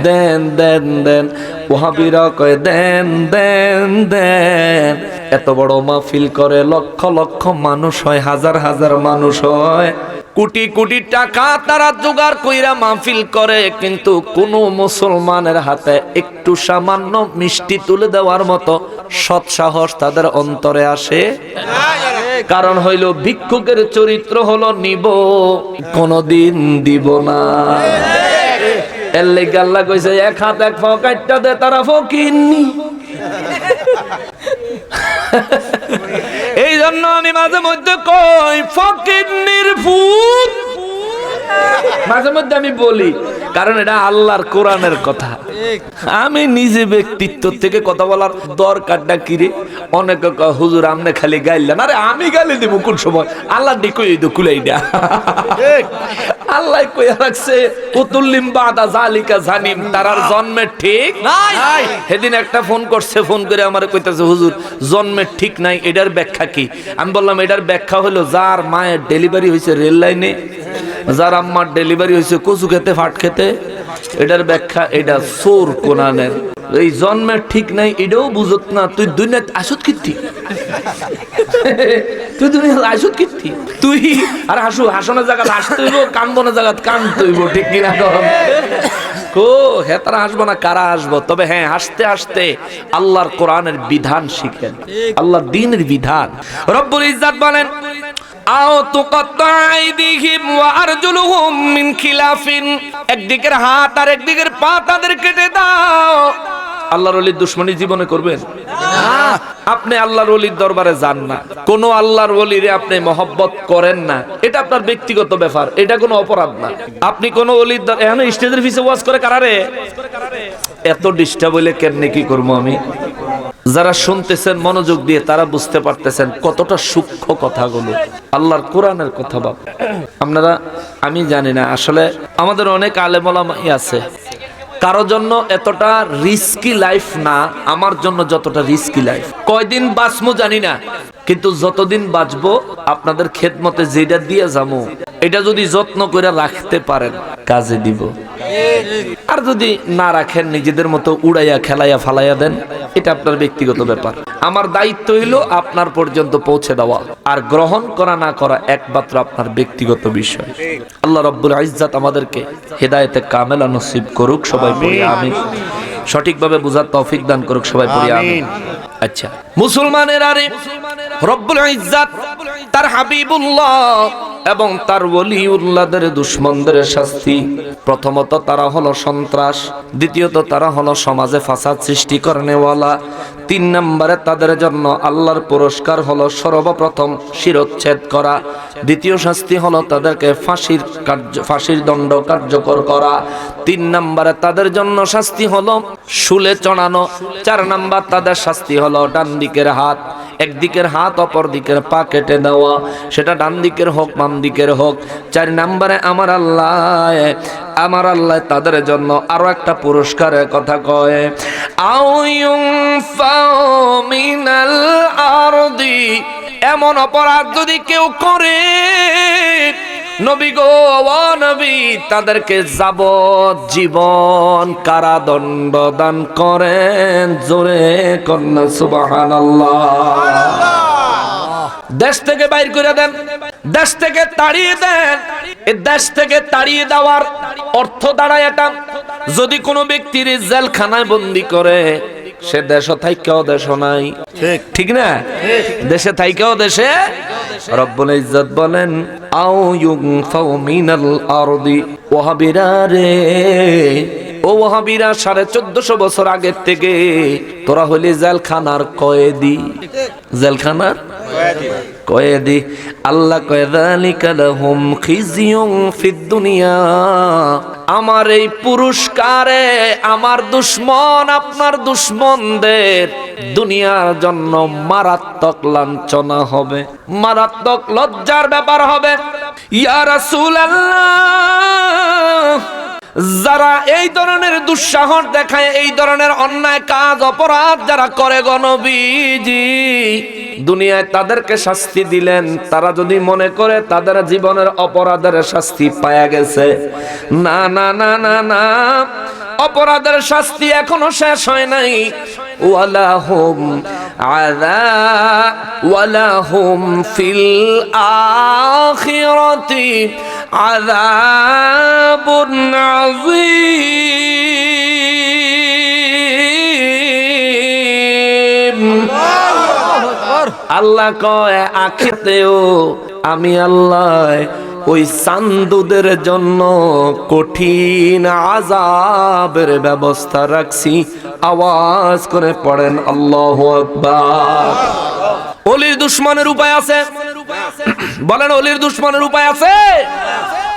দেন দেন দেন। ওয়াহাবিরা কয় দেন দেন দেন। এত বড় মাহফিল করে, লক্ষ লক্ষ মানুষ হয়, হাজার হাজার মানুষ হয়, কোটি কোটি টাকা তারা জোগাড় কইরা মাহফিল করে, কিন্তু কোন মুসলমানের হাতে একটু সামান্য মিষ্টি তুলে দেওয়ার মতো সৎ সাহস তাদের অন্তরে আসে। কারণ হইল ভিক্ষুকের চরিত্র হলো নিব কোনদিন দিব না। এর লেগে আল্লাহ কইছে এক হাত এক পাও কাটটা দে, তারা ফকিরনি। এই জন্য আমি মাঝে মধ্যে কই ফকিরনির ভূত, মাঝে মধ্যে আমি বলি, কারণ এটা আল্লাহর কোরআনের কথা। আমি নিজে ব্যক্তিত্ব থেকে কথা বলার দরকারটা কিরে? অনেকে কয় হুজুর আমনে খালি গাইলেন। আরে আমি গালি দিব কোন সময়? আল্লাহ কই তো কুলাইডা আল্লাহ কইয়া রাখছে উতুল্লিম বাদা জালিকা জানিম, তারার জন্মের ঠিক নাই। সেদিন একটা ফোন করছে, ফোন করে আমারে কইতাছে হুজুর জন্মের ঠিক নাই, এটার ব্যাখ্যা কি? আমি বললাম এটার ব্যাখ্যা হলো যার মায়ের ডেলিভারি হয়েছে রেল লাইনে, যার আম্মার ডেলিভারি হয়েছে কচু খেতে ফাট খেতে, এটার ব্যাখ্যা এটা সোর কোরআনের। এই জন্মের ঠিক নাই এটাও বুঝত না, তুই দুনিয়াতে আসত কীর্তি, তুই দুনিয়া আসত কীর্তি, তুই আর হাসু হাসনের জায়গা হাসতে হইব, কান্দনের জায়গা কান্দতে হইব, ঠিক কিনা? ও হ্যাঁ তারা হাসবো না, কারা হাসবো? তবে হ্যাঁ হাসতে হাসতে আল্লাহর কোরআনের বিধান শিখেন, আল্লাহর দ্বীনের বিধান। রব্বুল ইজ্জাত বলেন আও তুকাত্তা আইদিহিম ওয়া আরজুলুহুম মিন খিলাফিন, একদিকের হাত আর একদিকের পা তাদের কেটে দাও। আল্লাহর ওলির দুশমনি জীবনে করবেন? আপনি আল্লাহর ওলির দরবারে যান না, কোন আল্লাহর ওলিরে আপনি মহব্বত করেন না, এটা আপনার ব্যক্তিগত ব্যাপার, এটা কোনো অপরাধ না। আপনি কোন ওলির এখন স্টেজের পিছে ওয়াজ করে কারারে এত ডিস্টার্ব হইলে কেমনে কি করবো আমি? যারা শুনতেছেন মনোযোগ দিয়ে তারা বুঝতে পারতেছেন কতটা সূক্ষ্ম কথাগুলো, আল্লাহর কোরআনের কথা। বাপ আপনারা, আমি জানি না আসলে আমাদের অনেক আলেম ওলামাই আছে, কারো জন্য এতটা রিস্কি লাইফ না, আমার জন্য যতটা রিস্কি লাইফ। কয়দিন বাঁচবো জানি না, কিন্তু যতদিন বাঁচবো আপনাদের খেদমতে যেটা দিয়ে যাবো এটা যদি যত্ন করে রাখতে পারেন কাজে দিব, আর যদি না রাখেন নিজেদের মতো উড়াইয়া খেলাইয়া ফালাইয়া দেন, এটা আপনার ব্যক্তিগত ব্যাপার। আমার দায়িত্ব হইল আপনার পর্যন্ত পৌঁছে দেওয়া, আর গ্রহণ করা না করা একমাত্র আপনার ব্যক্তিগত বিষয়। আল্লাহ রাব্বুল ইজ্জত আমাদেরকে হেদায়েতে কামেলা নসিব করুক, সবাই পড়ি আমিন। সঠিকভাবে বুঝার তৌফিক দান করুক, সবাই পড়ি আমিন। আচ্ছা, মুসলমানের আরে রব্বুল ইজ্জত তার হাবিবুল্লাহ এবং তার ওলিউল্লাহদের দুশমনদের শাস্তি, প্রথমত তারা হলো সন্ত্রাস, দ্বিতীয়ত তারা হলো সমাজে ফাসাদ সৃষ্টি করেনেওয়ালা, 3 নম্বরে তাদের জন্য আল্লাহর পুরস্কার হলো সর্বপ্রথম শিরচ্ছেদ করা, দ্বিতীয় শাস্তি হলো তাদেরকে ফাঁসির দণ্ড কার্যকর করা, 3 নম্বরে তাদের জন্য শাস্তি হলো শুলে চড়ানো, 4 নম্বর তাদের শাস্তি হলো ডান দিকের হাত, একদিকের হাত অপর দিকের পা কেটে দেওয়া, সেটা ডান দিকের হোক বাম দিকের হোক। 4 নম্বরে আমার আল্লাহ তাদের জন্য আরো একটা পুরস্কারের কথা কয়, আও ইউনফাউ মিনাল আরদি, এমন অপরাধ যদি কেউ করে নবী গো ও নবী তাদেরকে যাবজ্জীবন কারাদণ্ড দান করেন। জোরে কন্যা সুবহানাল্লাহ। দেশ থেকে বাইর করে দেন, দেশ থেকে তাড়িয়ে দেন। এই দেশ থেকে তাড়িয়ে দেওয়ার অর্থ দাঁড়ায় এটা, যদি কোনো ব্যক্তির জেলখানায় বন্দি করে সে দেশ থাইকাও দেশ নাই, ঠিক না? দেশে থাইকাও দেশে রব্বুল ইজ্জত বলেন আও ইউনফাউ মিনাল আরদি। ওয়াহাবিরা রে, ও ওয়াহাবিরা, 1450 বছর আগের থেকে তোরা হলি জেলখানার কয়েদি, জেলখানার কয়েদি। আল্লাহ কয় যালিকা লাহুম খিজিয়ুন ফিদ দুনিয়া, আমার এই পুরস্কারে আমার দুশমন আপনার দুশমনদের দুনিয়ার জন্য মারাত্মক লাঞ্ছনা হবে, মারাত্মক লজ্জার ব্যাপার হবে। ইয়া রাসূলুল্লাহ, যারা এই ধরনের দুঃসাহস দেখায়, এই ধরনের অন্যায় কাজ অপরাধ যারা করে গো নবীজি, দুনিয়ায় তাদেরকে শাস্তি দিলেন, তারা যদি মনে করে তাদের জীবনের অপরাধের শাস্তি পায়া গেছে, না না না না না, অপরাধের শাস্তি এখনো শেষ হয় নাই। ওয়ালাহুম ওয়ালাহুম ফিল আখিরাতি আযাবুন আযীম। আল্লাহ কয় আখিরাতেও আমি আল্লাহ ওই চান্দুদের জন্য কঠিন আযাবের ব্যবস্থা রাখছি। আওয়াজ করে পড়েন আল্লাহু আকবার। ওলির দুশমনের উপায় আছে? বলেন, ওলির দুশমনের উপায় আছে?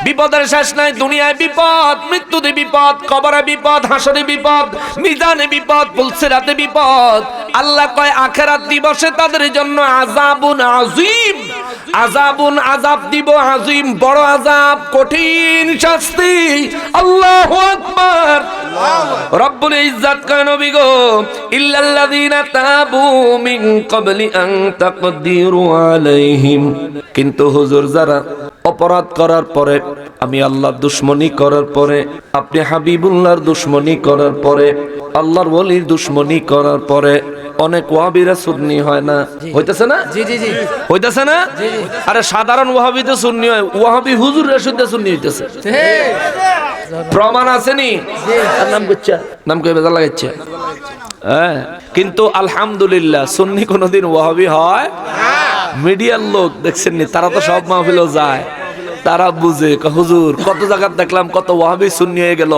বিপদের শেষ নাই। দুনিয়ায় বিপদ, মৃত্যুতে বিপদ, কবরে বিপদ, হাসরে বিপদ, মিজানে বিপদ, পুলসিরাতে বিপদ। আল্লাহ কয় আখিরাত দিবসে তাদের জন্য আযাবুন আযীম, আযাবুন আযাব দিব, আযীম বড় আযাব, কঠিন শাস্তি। আল্লাহু আকবার। রব্বুল ইজ্জত কয় নবী গো ইল্লাল্লাযীনা তাবু মিন ক্বাবলি আন তাকদিরু আলাইহিম, কিন্তু হুজুর যারা অপরাধ করার পরে, আমি আল্লাহর দুশমনি করার পরে, আপনি হাবিবুল্লাহর দুশমনি করার পরে, আল্লাহর ওলির দুশমনি করার পরে, অনেক ওয়াহাবিরা সুন্নি হয় না, হইতেছে না? জি জি জি, হইতেছে না? আরে সাধারণ ওয়াহাবি তো সুন্নি হয়, ওয়াহাবি হুজুর শুদ্ধ সুন্নি হইতেছে। প্রমাণ আছে নি? নাম কইছে, নাম কই বেজাল লাগাইছে। হ্যাঁ, কিন্তু আলহামদুলিল্লাহ সুন্নি কোনোদিন ওয়াহাবি হয় মিডিয়ার লোক দেখছেন নি, তারা তো সব মাহফিলও যায়, তারা বুঝে হুজুর কত জায়গা দেখলাম কত ওয়াহাবি সুন্নি হয়ে গেল,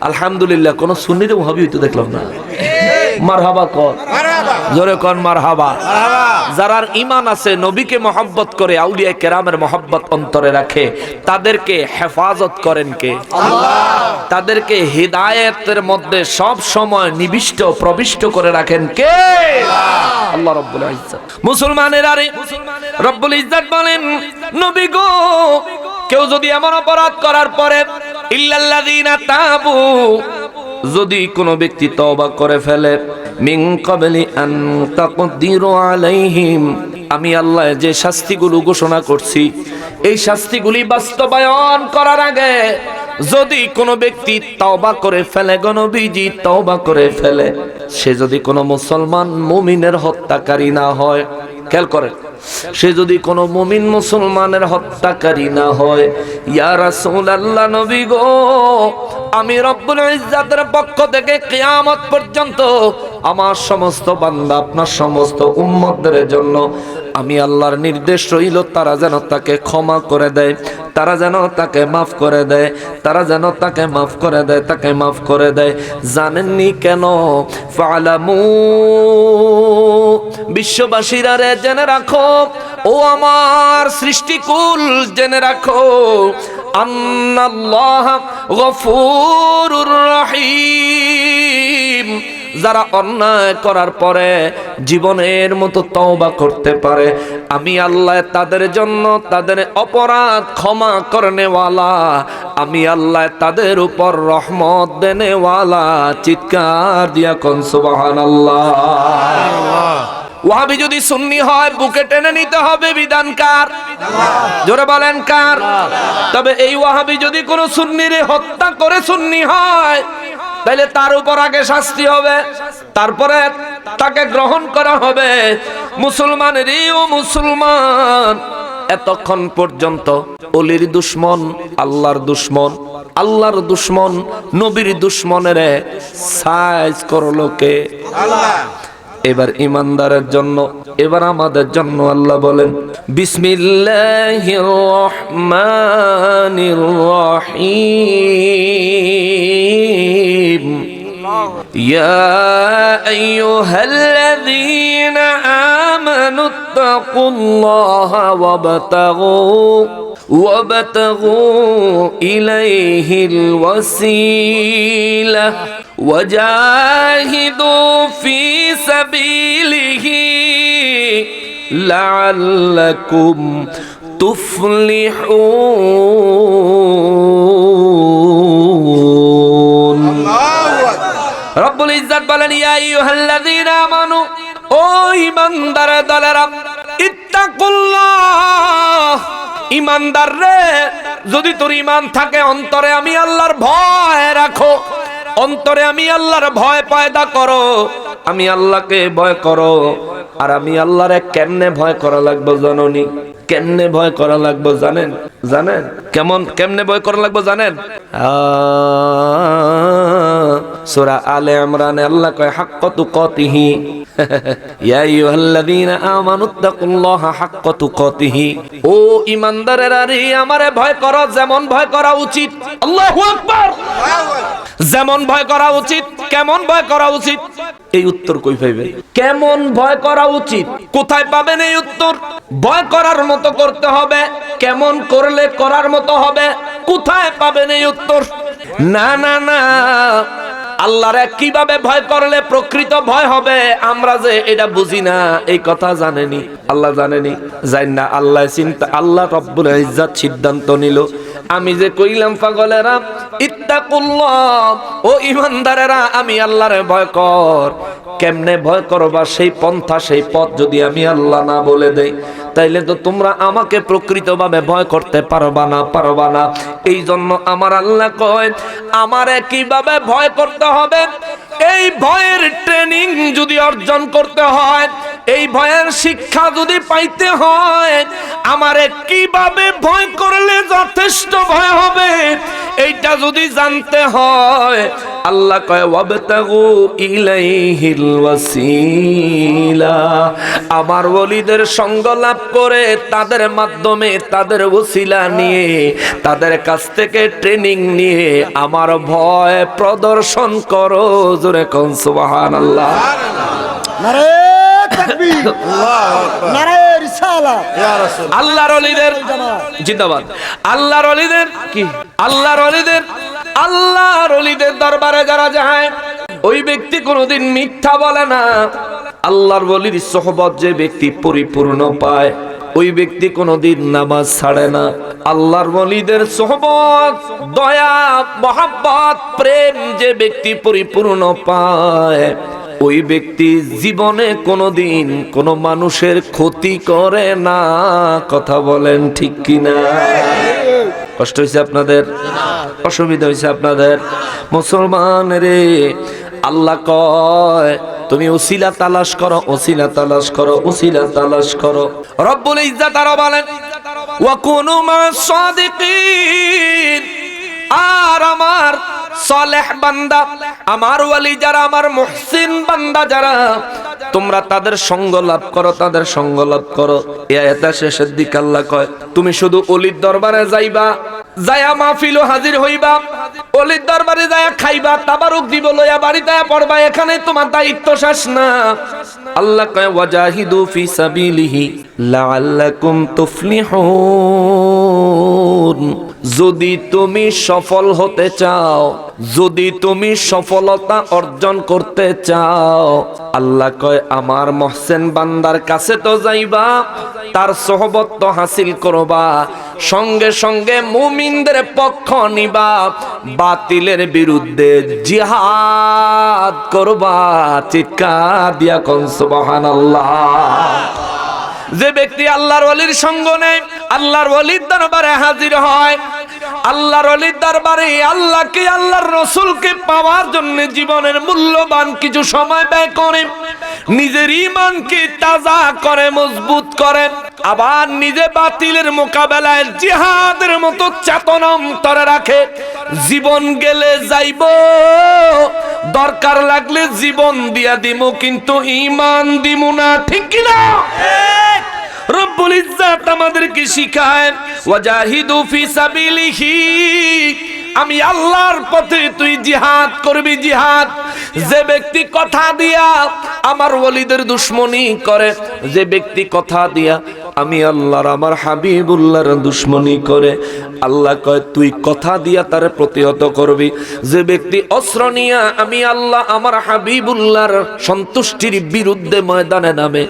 আলহামদুলিল্লাহ কোন সুন্নিতে ওয়াহাবি হইতে দেখলাম না। মারহাবা কর, জোরে কর মারহাবা। যারা ঈমান আছে, নবীকে মহব্বত করে, আউলিয়া কেরামের মহব্বত অন্তরে রাখে, তাদেরকে হেফাজত করেন কে? আল্লাহ। তাদেরকে হিদায়াতের মধ্যে সব সময় নিবিষ্ট প্রবিষ্ট করে রাখেন কে? আল্লাহ রাব্বুল ইজ্জত। মুসলমানেরা রে, রব্বুল ইজ্জত বলেন নবী গো, কেউ যদি এমন অপরাধ করার পরে ইল্লাল্লাযীনা তাবু, যদি কোনো ব্যক্তি তওবা করে ফেলে, মিন ক্বাবলি আন তাকদিরু আলাইহিম, আমি আল্লাহ যে শাস্তিগুলো ঘোষণা করছি এই শাস্তিগুলি বাস্তবায়ন করার আগে যদি কোনো ব্যক্তি তওবা করে ফেলে, নবীজি তওবা করে ফেলে, সে যদি কোনো মুসলমান মুমিনের হত্যাকারী না হয়, খেয়াল করেন, সে যদি কোনো মুমিন মুসলমানের হত্যাকারী না হয়, ইয়া রাসূলুল্লাহ নবী গো, আমি রব্বুল ইজ্জতের পক্ষ থেকে কিয়ামত পর্যন্ত আমার সমস্ত বান্দা, আপনার সমস্ত উম্মতদের জন্য আমি আল্লাহর নির্দেশ রইল, তারা যেন তাকে ক্ষমা করে দেয়, তারা যেন তাকে মাফ করে দেয়, তারা যেন তাকে মাফ করে দেয়, তাকে মাফ করে দেয়। জানেননি কেন? ফালামু, বিশ্ববাসীরা রে জেনে রাখো, ও আমার সৃষ্টিকুল জেনে রাখো, আন্নাল্লাহ গফুরুর রহিম, যারা অন্যায় করার পরে জীবনের মতো তওবা করতে পারে, আমি আল্লাহ তাদের জন্য তাদের অপরাধ ক্ষমা করনেওয়ালা, আমি আল্লাহ তাদের উপর রহমত দেনেওয়ালা। চিৎকার দিয়া কোন সুবহানাল্লাহ। ওয়াহাবি যদি সুন্নি হয় বুকে টেনে নিতে হবে, বিধান কার? জোরে বলেন কার? তবে এই ওয়াহাবি যদি কোনো সুন্নিরে হত্যা করে সুন্নি হয়, তাহলে তার উপর আগে শাস্তি হবে, তারপরে তাকে গ্রহণ করা হবে। মুসলমানেরই ও মুসলমান, এতক্ষণ পর্যন্ত অলির দুশ্মন, আল্লাহর দুশ্মন, আল্লাহর দুশ্মন, নবীর দুশ্মনের সাইজ করলো কে? আল্লাহ। এবার ইমানদারের জন্য, এবার আমাদের জন্য আল্লাহ বলেন বিসমিল্লাহির রহমানির রহিম, ইয়া আইয়ুহাল্লাযীনা আমানুত্তাকুল্লাহা ওয়াবতাগু ইলাইহিল ওয়াসিলা وجاهدوا في سبيله لعلكم تفلحون। রব্বুল ইজ্জত বলেন ইয়া আইয়ুহাল্লাযীনা আমানু, ও ঈমানদার দলেরা, ইত্তাকুল্লাহ, ঈমানদার রে, যদি তোর ঈমান থাকে অন্তরে আমি আল্লাহর ভয় রাখো, অন্তরে আমি আল্লাহর ভয় পয়দা করো, আমি আল্লাহকে ভয় করো। আর আমি আল্লাহরে কেমনে ভয় করা লাগবে জানোনি? কেমনে ভয় করা লাগবে জানেন? জানেন কেমনে ভয় করা লাগবে জানেন? সূরা আলে ইমরানে আল্লাহ কয় হাক্কা তুকাতিহি, ইয়া আইয়ুহাল্লাযীনা আমানুত্তাকুল্লাহা হাক্কা তুকাতিহি, ও ঈমানদারেরা রে, আমারে ভয় করো যেমন ভয় করা উচিত। আল্লাহু আকবার। যেমন ভয় করা উচিত, কেমন ভয় করা উচিত? এই উত্তর কই পাইবে? কেমন ভয় করা উচিত কোথায় পাবেন এই উত্তর? ভয় করার মতো করতে হবে, কেমন করলে করার মতো হবে, কোথায় পাবেন এই উত্তর? না না না, আল্লাহরে কিভাবে ভয় করলে প্রকৃত ভয় হবে আমরা যে এটা বুঝি না, এই কথা জানেনি আল্লাহ, জানেনি জান না আল্লাহ চিন্তা, আল্লাহ রব্বুল ইজ্জত সিদ্ধান্ত নিল, আমি যে কইলাম পাগলেরা ইত্তাকুল্লাহ, ও ঈমানদারেরা আমি আল্লাহরে ভয় কর। কেমনে ভয় করবা সেই পন্থা, সেই পথ যদি আমি আল্লাহ না বলে দেই, তাইলে তো তোমরা আমাকে প্রকৃতভাবে ভয় করতে পারবা না। এই জন্য আমার আল্লাহ কয় আমারে কিভাবে ভয় করতে হবে, এই ভয়ের ট্রেনিং যদি অর্জন করতে হয়, এই ভয়ের শিক্ষা যদি পাইতে হয়, আমারে কিভাবে ভয় করলে যথেষ্ট ভয় হবে, এইটা যদি জানতে হয় আল্লাহ কয় ওয়াবতাগু ইলাইহিল ওয়াসিলা, আমার ওলিদের সঙ্গ লাভ করে তাদের মাধ্যমে তাদের ওসিলা নিয়ে তাদের কাছ থেকে ট্রেনিং নিয়ে আমার ভয় প্রদর্শন করো। জোরে কোন সুবহানাল্লাহ। নারে তাকবীর, নারে রিসালাত। ইয়া রাসূল। আল্লাহর ওলিদের জিন্দাবাদ। আল্লাহর ওলিদের কি? আল্লাহর ওলিদের দরবারে যারা যায় ওই ব্যক্তি কোনোদিন মিথ্যা বলে না। আল্লাহর ওলির সোহবত যে ব্যক্তি পরিপূর্ণ পায় ওই ব্যক্তি কোনোদিন নামাজ ছাড়ে না। আল্লাহর ওলিদের সোহবত, দয়া, মহব্বত, প্রেম যে ব্যক্তি পরিপূর্ণ পায় ওই ব্যক্তি জীবনে কোনোদিন কোনো মানুষের ক্ষতি করে না। কথা বলেন ঠিক কিনা? কষ্ট হয়েছে আপনাদের? অসুবিধা হয়েছে আপনাদের? মুসলমান রে, আল্লাহ কয় তুমি ওসিলা তালাশ করো, ওসিলা তালাশ করো, ওসিলা তালাশ করো। রব্বুল ইজ্জাত আরো বলেন ওয়া কুনু মা'আস সাদিকিন। আর আমার সালেহ বান্দা, আমার ওয়ালি যারা, আমার মুহসিন বান্দা যারা, তোমরা তাদের সঙ্গ লাভ করো, তাদের সঙ্গ লাভ করো। এই আয়াতের শেষের দিকে আল্লাহ কয় তুমি শুধু ওলির দরবারে যাইবা, যায়া মাহফিলও হাজির হইবা, ওলির দরবারে যায়া খাইবা, তাবারুক দিব লইয়া বাড়িতে পড়বা, এখানে তোমার দায়িত্ব শেষ না। আল্লাহ কয় ওয়াজাহিদু ফি সাবিলিহি লাআল্লাকুম তুফলিহুন। যদি তুমি সফল হতে চাও, যদি তুমি সফলতা অর্জন করতে চাও, আল্লাহ কয় আমার মহসেন বান্দার কাছে তো যাইবা, তার সোহবত তো হাসিল করবা, সঙ্গে সঙ্গে মুমিনদের পক্ষ নিবা, বাতিলের বিরুদ্ধে জিহাদ করবা। চিৎকার দিয়া কোন সুবহানাল্লাহ। যে ব্যক্তি আল্লাহর ওলির সঙ্গ নেয়, আল্লাহর ওলির দরবারে হাজির হয়, আল্লাহর ওলির দরবারে আল্লাহকে, আল্লাহর রাসূলকে পাওয়ার জন্য জীবনের মূল্যবান কিছু সময় ব্যয় করে, নিজের ঈমানকে তাজা করে, মজবুত করে, আবার নিজে বাতিলের মোকাবেলায় জিহাদের মতো চেতনা অন্তরে রাখে। জীবন গেলে যাইব, দরকার লাগলে জীবন দিয়া দিমু, কিন্তু ঈমান দিমু না। ঠিক কি না? রব্বুল ইজ্জাত আমাদেরকে শিখায় ওয়াজাহিদু ফি সাবিলিহি, আমি আল্লাহর পথে তুই জিহাদ করবি, জিহাদ। যে ব্যক্তি কথা দিয়া আমার ওলিদের দুশমনি করে, যে ব্যক্তি কথা দিয়া আমি আল্লাহর, আমার হাবিবুল্লাহর দুশমনি করে, আল্লাহ কয় তুই কথা দিয়া তারে প্রতিহত করবি। যে ব্যক্তি অস্ত্র নিয়া আমি আল্লাহ, আমার হাবিবুল্লাহর সন্তুষ্টির বিরুদ্ধে ময়দানে নামে,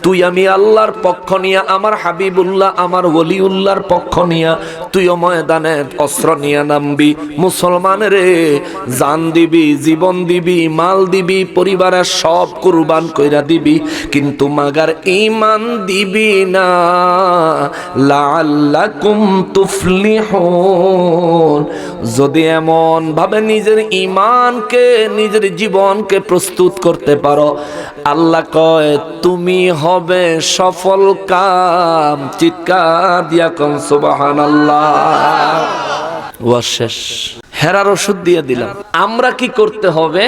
তুই আমি আল্লাহর পক্ষ নিয়া, আমার হাবিবুল্লাহ, আমার ওলিউল্লাহর পক্ষ নিয়া তুইও ময়দানে অস্ত্র নিয়া নামবি। মুসলমান রে, জান দিবি, জীবন দিবি, মাল দিবি, পরিবারের সব কুরবান কইরা দিবি, কিন্তু মাগার ঈমান দিবি না। লাআল্লাকুম তুফলিহুন। যদি এমন ভাবে নিজের ঈমানকে, নিজের জীবনকে প্রস্তুত করতে পারো, আল্লাহ কয় তুমি হবে সফল কাম। চিৎকার দিয়া কোন সুবহানাল্লাহ। ওয়াশেষ হেরার ওষুধ দিয়ে দিলাম। আমরা কি করতে হবে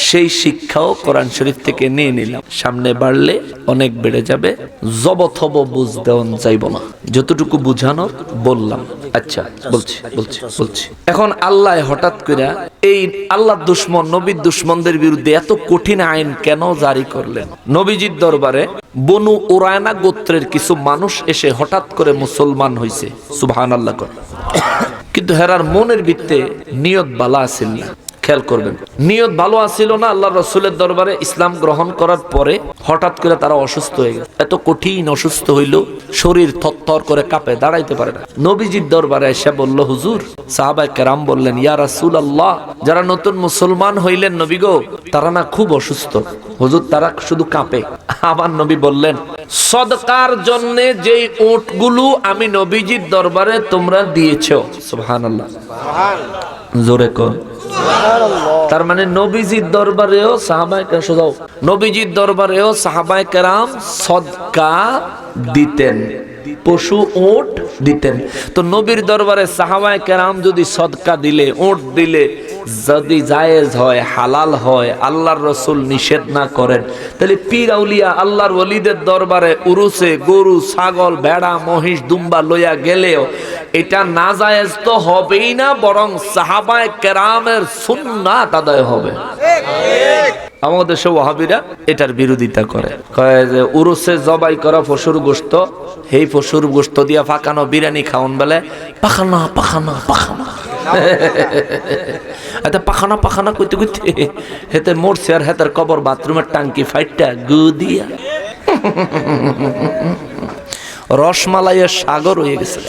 সেই শিক্ষাও কোরআন শরীফ থেকে নিয়ে নিলাম। সামনে বাড়লে অনেক বেড়ে যাবে, জবত হব বুঝতে যাইব না। যতটুকু বুঝানো বললাম। আচ্ছা, বলছি এখন আল্লাহ হঠাৎ করে এই আল্লাহ দুশ্মন, নবীর দুশ্মনদের বিরুদ্ধে এত কঠিন আইন কেন জারি করলেন? নবীজির দরবারে বনু উরায়না গোত্রের কিছু মানুষ এসে হঠাৎ করে মুসলমান হয়েছে। সুবহানাল্লাহ। কিন্তু হেরার মনের ভিতরে নিয়ত ভালো আছিল না। খেয়াল করবেন, নিয়ত ভালো আছিল না। আল্লাহ রাসূলের দরবারে ইসলাম গ্রহণ করার পরে হঠাৎ করে তারা অসুস্থ হয়ে গেল। এত কঠিন অসুস্থ হইল, শরীর থরথর করে কাঁপে, দাঁড়াইতে পারে না। নবীজির দরবারে এসে বলল হুজুর, সাহাবায়ে কেরাম বললেন ইয়া রাসূলুল্লাহ, যারা নতুন মুসলমান হইলেন নবী গো, তারা না খুব অসুস্থ হুজুর, তারা শুধু কাঁপে। আমার নবী বললেন সদকার জন্য যেই উটগুলো আমি নবীজির দরবারে তোমরা দিয়েছো, সুবহানাল্লাহ, জোরে কোন। তার মানে নবীজির দরবারেও সাহাবায়ে কেরাম, নবীজির দরবারেও সাহাবায়ে কেরাম সদকা দিতেন। পশু উট দিতেন। তো নবীর দরবারে সাহাবায়ে কেরাম যদি সদকা দিলে, উট দিলে যদি জায়েজ হয়, হালাল হয়, আল্লাহর রাসূল নিষেধ না করেন, তাহলে পীর আউলিয়া আল্লাহর ওলিদের দরবারে উরুসে গরু, ছাগল, ভেড়া, মহিষ, দুম্বা লইয়া গেলেও এটা নাজায়েজ তো হবেই না, বরং সাহাবায়ে কেরামের সুন্নাত আদায় হবে। আমাদের দেশে ওয়াহাবিরা এটার বিরোধিতা করে, কয় যে উরুসে জবাই করা পশুর গোশত, সেই পশুর গোশত দিয়া পাকানো বিরিয়ানি খাওন বেলে পাখানা পাখানা পাখানা এতে পাখানা পাখানা কইতে কইতে হেতে মরছে, আর হেতের কবর বাথরুমের টাঙ্কি ফাইটটা গু দিয়া রসমালাইয়ের সাগর হয়ে গেছে।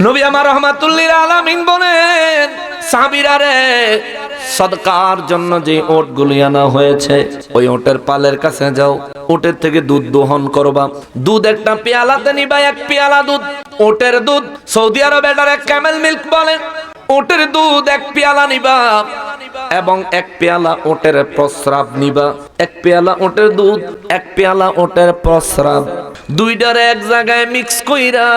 নবী আমার রহমাতুল্লিল আলামিন বলেন, সাহাবীরা রে, সদকার জন্য যে ওট গুলি আনা হয়েছে, ওই ওটের পালের কাছে যাও, ওটের থেকে দুধ দোহন করবা, দুধ একটা পেয়ালাতে নিবা, এক পেয়ালা দুধ, ওটের দুধ সৌদি আরবে এটারে ক্যামেল মিল্ক বলে, ওটের দুধ এক পেয়ালা নিবা এবং এক পেয়ালা ওটের প্রস্রাব নিবা, এক পেয়ালা ওটের দুধ, এক পেয়ালা ওটের প্রস্রাব, দুইটারে এক জায়গায় মিক্স কইরা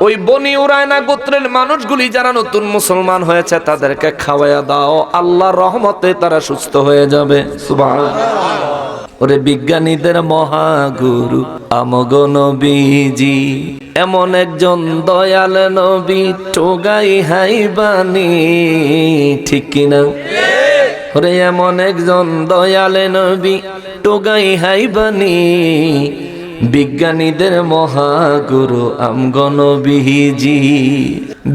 ওই বনি উরায়না গোত্রের মানুষগুলি যারা নতুন মুসলমান হয়েছে তাদেরকে খাওয়াইয়া দাও, আল্লাহর রহমতে তারা সুস্থ হয়ে যাবে। সুবহানাল্লাহ। ওরে বিজ্ঞানীদের মহাগুরু আমগো নবীজি, এমন একজন দয়াল নবী, টোগাই হাইবানি, ঠিক কিনা? ওরে এমন একজন দয়াল নবী, টোগাই হাইবানি, বিজ্ঞানীদের মহাগুরু আমগো নবীজি।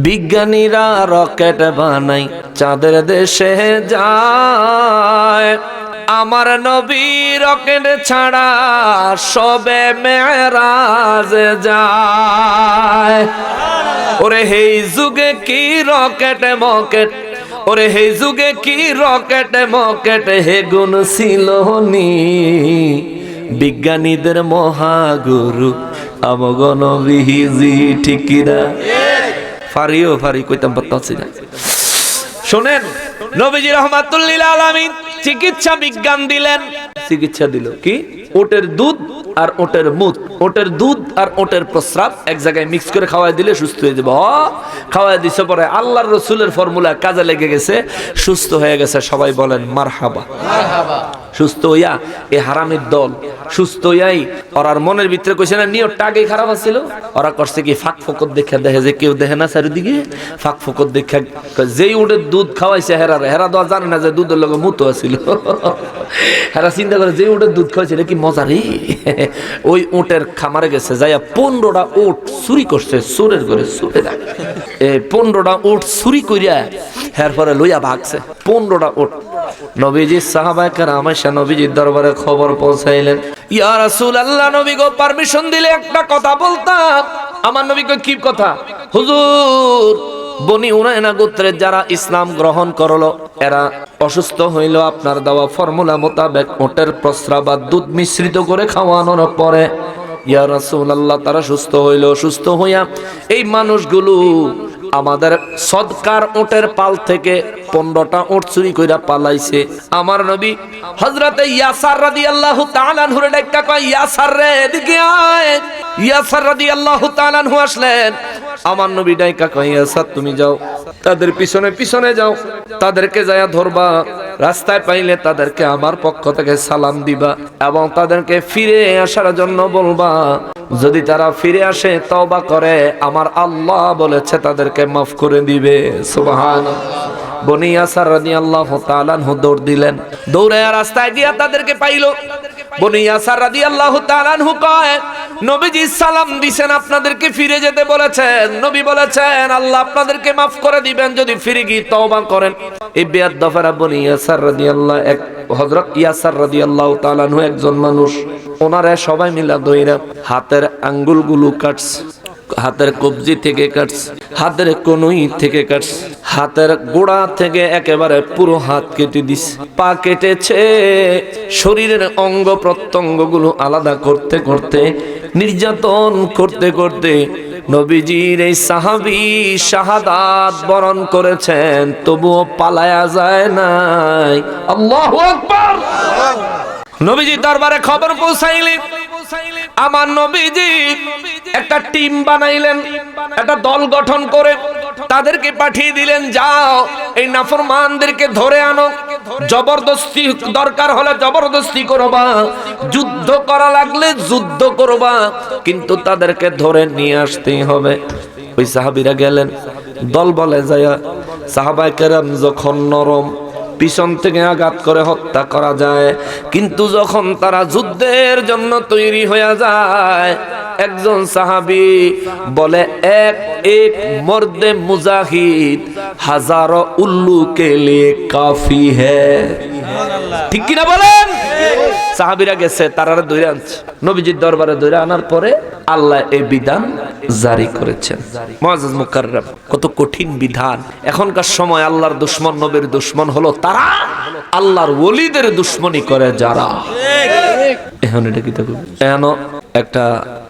বিজ্ঞানীরা রকেট বানাই, চাঁদের দেশে যায়, আমার নবী রকেট ছাড়া সবে মেরাজে যায়। ওরে হেই যুগে কি রকেট মকেট, ওরে হেই যুগে কি রকেট মকেট, হে গুণ ছিল নি বিজ্ঞানীদের মহাগুরু আমগো নবীজি, ঠিক কিনা? ফারিও ফারি কইতাম পারতাছি না। শুনেন, নবীজি রহমাতুল্লিল আলামিন চিকিৎসা বিজ্ঞান দিলেন, চিকিৎসা দিল কি? ওটের দুধ আর ওটের মুত, ওটের দুধ আর ওটের প্রস্রাব এক জায়গায় মিক্স করে খাওয়াই দিলে সুস্থ হয়ে যাবে। খাওয়াই দিছে, পরে আল্লাহর রাসূলের ফর্মুলা কাজে লেগে গেছে, সুস্থ হয়ে গেছে। সবাই বলেন মারহাবা। সুস্থ হইয়া এই হারামের দল সুস্থ হইয়াই ওরার মনের ভিতরে কইছে না, নিয়তটা আগেই খারাপ আছিল, ওরা করছে কি ফাঁক ফোকর দেখে, দেখে যে কেউ দেখে না চারিদিকে, ফাঁক ফোকর দেখে যেই উটের দুধ খাওয়াইছে হেরারে, হেরা তো জানে না যে দুধের লগে মুতো আছিল, হেরা চিন্তা করে যে উটের দুধ খাওয়াইছে কি মজা রে। ওই উটের খামারে গেছে, যাইয়া 15টা উট চুরি করছে, চোরের করে চোরে 15টা উট চুরি করিয়া হের পরে লইয়া ভাগছে 15টা উট। নবীজি সাহাবায়ে কেরাম এসে নবীজির দরবারে খবর পৌঁছাইলেন, ইয়া রাসূলুল্লাহ, নবী গো পারমিশন দিলে একটা কথা বলতাম। আমার নবী কই, কি কথা? হুজুর, বনি উরায়না গোত্রের যারা ইসলাম গ্রহণ করলো, এরা অসুস্থ হইল, আপনার দেওয়া ফর্মুলা মোতাবেক ওটের প্রস্রাব আর দুধ মিশ্রিত করে খাওয়ানোর পরে ইয়া রাসূলুল্লাহ তারা সুস্থ হইল। সুস্থ হইয়া এই মানুষগুলো আমাদের সদকার ওটের পাল থেকে 15টা ওট চুরি কইরা পালাইছে। আমার নবী হযরতে ইয়াসার রাদিয়াল্লাহু তাআলা আনহু রে ডাক্কা কয়, ইয়াসার রে এদিকে আয়। ইয়াসার রাদিয়াল্লাহু তাআলা আনহু আসলেন। আমার নবী ডাক্কা কয়, ইয়াসার তুমি যাও, তাদের পিছনে পিছনে যাও, তাদেরকে যায়া ধরবা, রাস্তায় পাইলে তাদেরকে আমার পক্ষ থেকে সালাম দিবা এবং তাদেরকে ফিরে আসার জন্য বলবা। যদি তারা ফিরে আসে, তওবা করে, আমার আল্লাহ বলেছে তাদেরকে মাফ করে দিবে। সুবহানাল্লাহ। বনি ইয়াসার রাদিয়াল্লাহু তাআলা আনহু দৌড় দিলেন, দৌড়ে রাস্তায় গিয়া তাদেরকে পাইলো। বনি ইয়াসার রাদিয়াল্লাহু তাআলা আনহু কয়, নবীজি সালাম দিবেন, আপনাদেরকে ফিরে যেতে বলেছেন, নবী বলেছেন আল্লাহ আপনাদেরকে মাফ করে দিবেন যদি ফিরে গিয়ে তওবা করেন। এই বেয়াদফারা বনি ইয়াসার রাদিয়াল্লাহু হযরত ইয়াসার রাদিয়াল্লাহু তাআলা আনহু একজন মানুষ, ওনারা সবাই মিলা দইরা হাতের আঙ্গুলগুলো কাটছে, হাতের কবজি থেকে কাটছে, হাতের কনুই থেকে কাটছে, হাতের গোড়া থেকে একেবারে পুরো হাত কেটে দিছে, পা কেটেছে, শরীরের অঙ্গ প্রত্যঙ্গ গুলো আলাদা করতে করতে, নির্যাতন করতে করতে নবীজির এই সাহাবী শাহাদাত বরণ করেছেন, তবুও পালায়া যায় নাই। আল্লাহু আকবার। নবীজি দরবারে খবর পৌঁছাইলেন, আমার নবীজি একটা টিম বানাইলেন, একটা দল গঠন করে তাদেরকে পাঠিয়ে দিলেন, যাও এই নাফরমানদেরকে ধরে আনো, জবরদস্তি দরকার হলে জবরদস্তি করবা, যুদ্ধ করা লাগলে যুদ্ধ করবা, কিন্তু তাদেরকে ধরে নিয়ে আসতেই হবে। ওই সাহাবীরা গেলেন, দল বলে যায় সাহাবায়ে কেরাম যখন নরম পিছন থেকে আঘাত করে হত্যা করা যায়, কিন্তু যখন তারা যুদ্ধের জন্য তৈরি হয়ে যায়, একজন সাহাবী বলে এক এক মর্দে মুজাহিদ হাজারো উল্লু কে লিয়ে কাফি হ্যায়। ঠিক কিনা বলেন? সাহাবীরা গেছে, তারা ধরে আনছে, নবীজির দরবারে ধরে আনার পরে আল্লাহ এই বিধান জারি করেছেন। মুআজ্জাজ মুকাররম, কত কঠিন বিধান। এখনকার সময় আল্লাহর দুশমন নবীর দুশমন হলো তারা, আল্লাহর ওলিদের দুশমনি করে যারা। এখন এটা কি থাকবে? এখন একটা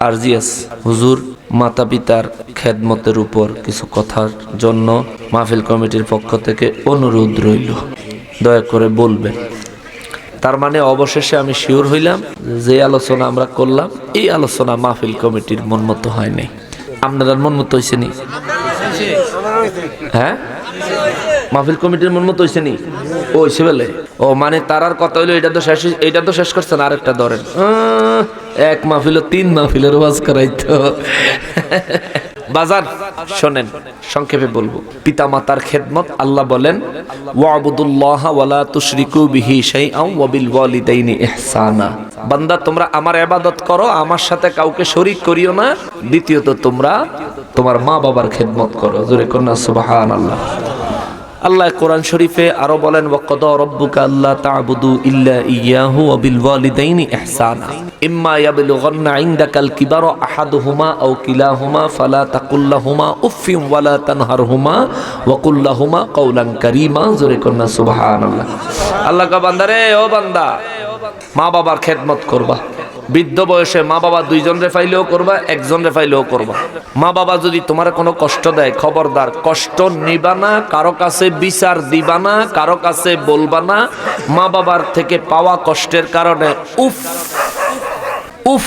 আরজি আছে, হুজুর মাতা পিতার খেদমতের উপর কিছু কথার জন্য মাহফিল কমিটির পক্ষ থেকে অনুরোধ রইল, দয়া করে বলবেন। তার মানে অবশেষে আমি শিওর হইলাম যে আলোচনা আমরা করলাম এই আলোচনা মাহফিল কমিটির মন মতো হয় নাই। আপনারা মন মতো হয়েছে নি? হ্যাঁ, মাহফিল কমিটির মন মতো হয়েছে নি? ও হয়েছে বলে, ও মানে তারার কথা হইলো এটা তো শেষ, এটা তো শেষ করছেন, আরেকটা ধরেন। এক মাহফিল 3 মাহফিলের ওয়াজ করাইতো। বাজার শোনেন, সংক্ষেপে বলবো। পিতা মাতার খেদমত, আল্লাহ বলেন ওয়াবুদুল্লাহ ওয়ালা তুশরিকু বিহি শাইআন ওয়া বিল ওয়ালিদাইনি ইহসানা। বান্দা তোমরা আমার ইবাদত করো, আমার সাথে কাউকে শরীক করিও না। দ্বিতীয়ত তোমরা তোমার মা বাবার খেদমত করো। জোরে কন্যা সুবহানাল্লাহ। আল্লাহ কোরআন শরীফে আরো বলেন ওয়াকাদা রাব্বুকা আল্লা তা'বুদু ইল্লা ইয়্যাহু ওয়া বিল ওয়ালিদাইনি ইহসানা ইম্মা ইয়াবলুগান্না ইনদাকাল কিবারা আহাদুহুমা আও কিলাহুমা ফালা তাকুল লাহুমা উফফিন ওয়ালা তানহারহুমা ওয়া কুল লাহুমা কাওলান কারীমা। জোরে কন্না সুবহানাল্লাহ। আল্লাহ কা বান্দারে, ও বান্দা, মা বাবার খেদমত করবা। বৃদ্ধ বয়সে মা বাবা 2 জন রে পাইলেও করবা, 1 জন রে পাইলেও করবা। মা বাবা যদি তোমার কোনো কষ্ট দেয়, খবরদার কষ্ট নিবা না, কারো কাছে বিচার দিবা না, কারো কাছে বলবা না। মা বাবার থেকে পাওয়া কষ্টের কারণে উফ উফ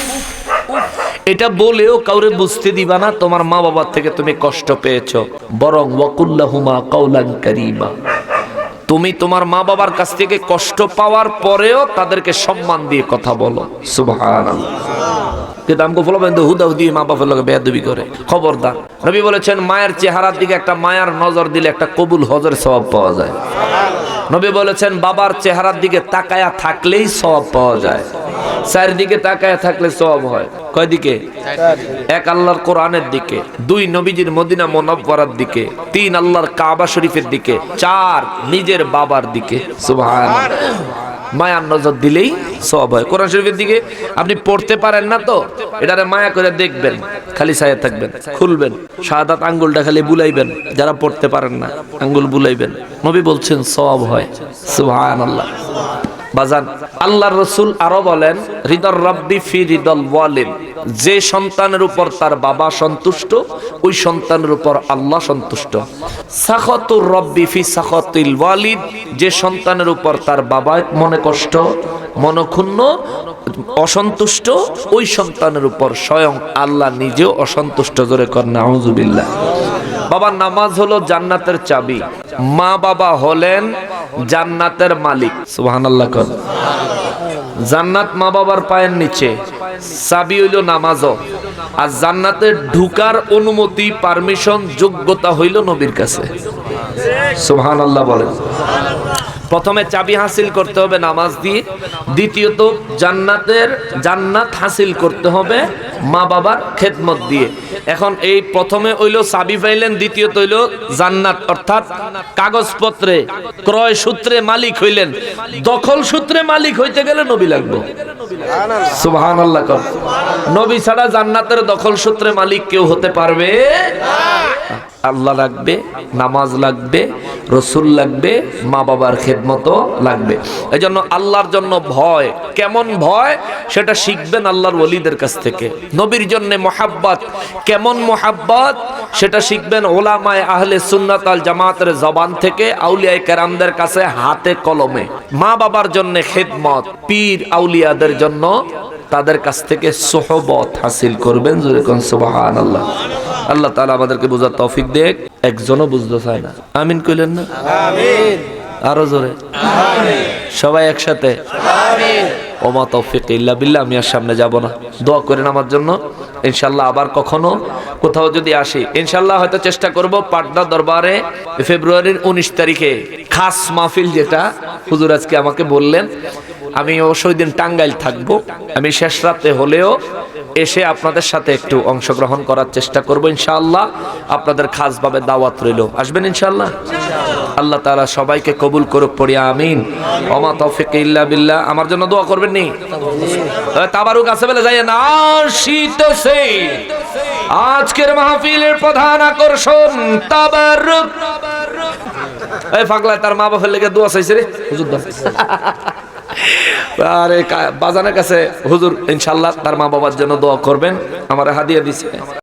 এটা বলেও কাউরে বুঝতে দিবা না তোমার মা বাবার থেকে তুমি কষ্ট পেয়েছো। বরং ওয়াকুল্লাহুমা কাওলান কারীমা, তুমি তোমার মা বাবার কাছ থেকে কষ্ট পাওয়ার পরেও তাদেরকে সম্মান দিয়ে কথা বলো। সুবহানাল্লাহ। কিন্তু আমগো ফলোবেন হুদাহুদি মা বাবার লগে বেয়াদবি করে। খবরদার। নবী বলেছেন মায়ের চেহারার দিকে একটা মায়ার নজর দিলে একটা কবুল হজের সওয়াব পাওয়া যায়। নবী বলেছেন বাবার চেহারার দিকে তাকায়া থাকলেই সওয়াব পাওয়া যায়। চারিদিকে তাকায়া থাকলে সওয়াব হয়। কয় দিকে? 1 আল্লাহর কোরআনের দিকে, 2 নবীজির মদিনা মুনাওয়ারার দিকে, 3 আল্লাহর কাবা শরীফের দিকে, 4 নিজের বাবার দিকে। সুবহানাল্লাহ। মায়ার নজর দিলেই সওয়াব হয়। কোরআন শরীফের দিকে আপনি পড়তে পারেন না তো এটারে মায়া করে দেখবেন, খালি ছায়া থাকবেন, খুলবেন, শাহাদাত আঙ্গুলটা খালি বুলাইবেন। যারা পড়তে পারেন না আঙ্গুল বুলাইবেন। নবী বলছেন সওয়াব হয়। সুবহানাল্লাহ। বাজান, আল্লাহর রাসূল আরো বলেন রিদার রাব্বি ফি রিদাল ওয়ালিদ, যে সন্তানের উপর তার বাবা সন্তুষ্ট ওই সন্তানের উপর আল্লাহ সন্তুষ্ট। সাখাতুর রাব্বি ফি সাখাতিল ওয়ালিদ, যে সন্তানের উপর তার বাবা মনে কষ্ট, মনক্ষুণ্ণ, অসন্তুষ্ট ওই সন্তানের উপর স্বয়ং আল্লাহ নিজেও অসন্তুষ্ট। জোরে কর নাউযুবিল্লাহ। বাবার নামাজ হলো জান্নাতের চাবি, মা বাবা হলেন জান্নাতের মালিক। সুবহানাল্লাহ। কর জান্নাত মা বাবার পায়ের নিচে, চাবি হইল নামাজও। আর জান্নাতে ঢুকার অনুমতি, পারমিশন, যোগ্যতা হইল নবীর কাছে। সুবহানাল্লাহ বলেন। প্রথমে চাবি হাসিল করতে হবে নামাজ দিয়ে, দ্বিতীয়ত জান্নাত হাসিল করতে হবে মা বাবার খেদমত দিয়ে। এখন এই প্রথমে হইল চাবি পাইলেন, দ্বিতীয়ত হইল জান্নাত, অর্থাৎ কাগজপত্রে ক্রয় সূত্রে মালিক হইলেন। দখল সূত্রে মালিক হইতে গেলে নবী লাগবে। সুবহানাল্লাহ। নবী ছাড়া জান্নাতের দখল সূত্রে মালিক কেউ হতে পারবে না। আল্লাহ লাগবে, নামাজ লাগবে, রসুল লাগবে, মা বাবার খেদমতও লাগবে। এই জন্য আল্লাহর জন্য ভয়, কেমন ভয় সেটা শিখবেন আল্লাহর ওলিদের কাছ থেকে। নবীর জন্য মোহাব্বত, কেমন মোহাব্বত সেটা শিখবেন ওলামায়ে আহলে সুন্নাত আল জামাতের জবান থেকে, আউলিয়ায়ে কেরামদের কাছে হাতে কলমে। মা বাবার জন্য খেদমত, পীর আউলিয়াদের জন্য তাদের কাছ থেকে সোহবত হাসিল করবেন। সুবহানাল্লাহ। আল্লাহ তাআলা আমাদেরকে বোঝার তৌফিক দেখ। একজনও বুঝতে চায় না, আমিন কইলেন না? আমিন। আরো জোরে আমিন। সবাই একসাথে আমিন। ওমা তৌফিক ইল্লা বিল্লাহ। আমি আর সামনে যাব না, দোয়া করেন আমার জন্য। ইনশাআল্লাহ আবার কখনো কোথাও যদি আসি, ইনশাআল্লাহ হয়তো চেষ্টা করব পাটনা দরবারে ফেব্রুয়ারির 19 তারিখে খাস মাহফিল, যেটা হুজুর আজকে আমাকে বললেন, আমি অবশ্যই দিন টাঙ্গাইল থাকবো। আমি শেষ রাতে হলেও এসে আপনাদের সাথে একটু অংশগ্রহণ করার চেষ্টা করব ইনশাআল্লাহ। আপনাদের খাসভাবে দাওয়াত রইল, আসবেন ইনশাআল্লাহ। আল্লাহ তাআলা সবাইকে কবুল করুক, পড়ি আমিন। ওমা তৌফিক ইল্লা বিল্লাহ। আমার জন্য দোয়া করবেন নি? তাবারুক আছে বলে যাই না। আসিতেছে আজকের মাহফিলের প্রধান আকর্ষণ তাবারুক। এই পাগলা তার মা বাবার লেগে দোয়া চাইছে রে হুজুর দাও। আরে বাজানের কাছে হুজুর ইনশাআল্লাহ তার মা বাবার জন্য দোয়া করবেন, আমার হাদিয়া দিছে।